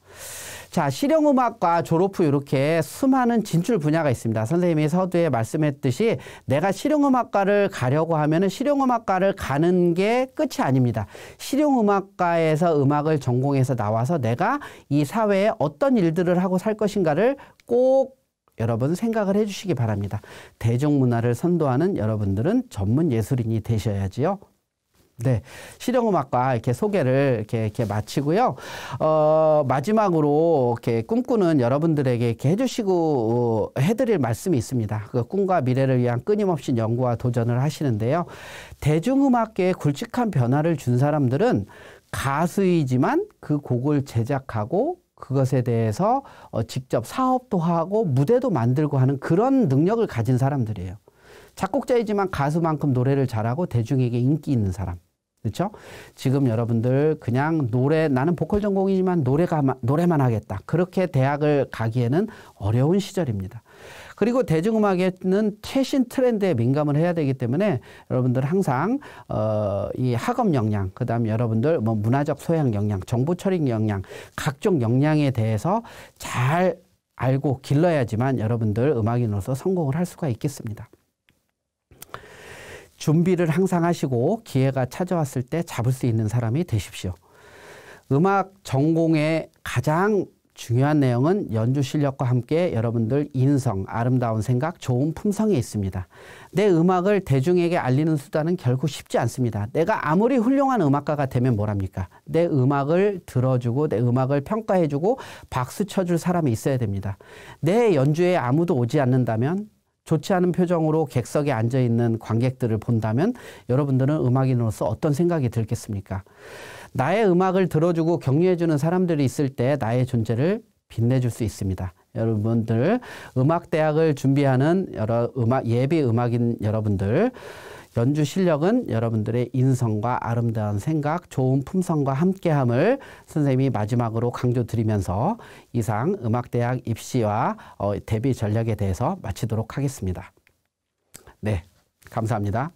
자, 실용음악과 졸업 후 이렇게 수많은 진출 분야가 있습니다. 선생님이 서두에 말씀했듯이 내가 실용음악과를 가려고 하면은 실용음악과를 가는 게 끝이 아닙니다. 실용음악과에서 음악을 전공해서 나와서 내가 이 사회에 어떤 일들을 하고 살 것인가를 꼭 여러분 생각을 해주시기 바랍니다. 대중문화를 선도하는 여러분들은 전문 예술인이 되셔야지요. 네, 실용음악과 이렇게 소개를 이렇게 마치고요. 마지막으로 이렇게 꿈꾸는 여러분들에게 이렇게 해주시고 해드릴 말씀이 있습니다. 그 꿈과 미래를 위한 끊임없이 연구와 도전을 하시는데요. 대중음악계에 굵직한 변화를 준 사람들은 가수이지만 그 곡을 제작하고 그것에 대해서 직접 사업도 하고 무대도 만들고 하는 그런 능력을 가진 사람들이에요. 작곡자이지만 가수만큼 노래를 잘하고 대중에게 인기 있는 사람. 그렇죠? 지금 여러분들 그냥 나는 보컬 전공이지만 노래만 하겠다. 그렇게 대학을 가기에는 어려운 시절입니다. 그리고 대중음악에는 최신 트렌드에 민감을 해야 되기 때문에 여러분들 항상 이 학업 역량, 그다음 여러분들 뭐 문화적 소양 역량, 정보 처리 역량, 각종 역량에 대해서 잘 알고 길러야지만 여러분들 음악인으로서 성공을 할 수가 있겠습니다. 준비를 항상 하시고 기회가 찾아왔을 때 잡을 수 있는 사람이 되십시오. 음악 전공의 가장 중요한 내용은 연주 실력과 함께 여러분들 인성, 아름다운 생각, 좋은 품성에 있습니다. 내 음악을 대중에게 알리는 수단은 결국 쉽지 않습니다. 내가 아무리 훌륭한 음악가가 되면 뭐랍니까? 내 음악을 들어주고 내 음악을 평가해주고 박수 쳐줄 사람이 있어야 됩니다. 내 연주에 아무도 오지 않는다면 좋지 않은 표정으로 객석에 앉아있는 관객들을 본다면 여러분들은 음악인으로서 어떤 생각이 들겠습니까? 나의 음악을 들어주고 격려해주는 사람들이 있을 때 나의 존재를 빛내줄 수 있습니다. 여러분들 음악대학을 준비하는 예비 음악인 여러분들 연주 실력은 여러분들의 인성과 아름다운 생각, 좋은 품성과 함께함을 선생님이 마지막으로 강조드리면서 이상 음악대학 입시와 데뷔 전략에 대해서 마치도록 하겠습니다. 네, 감사합니다.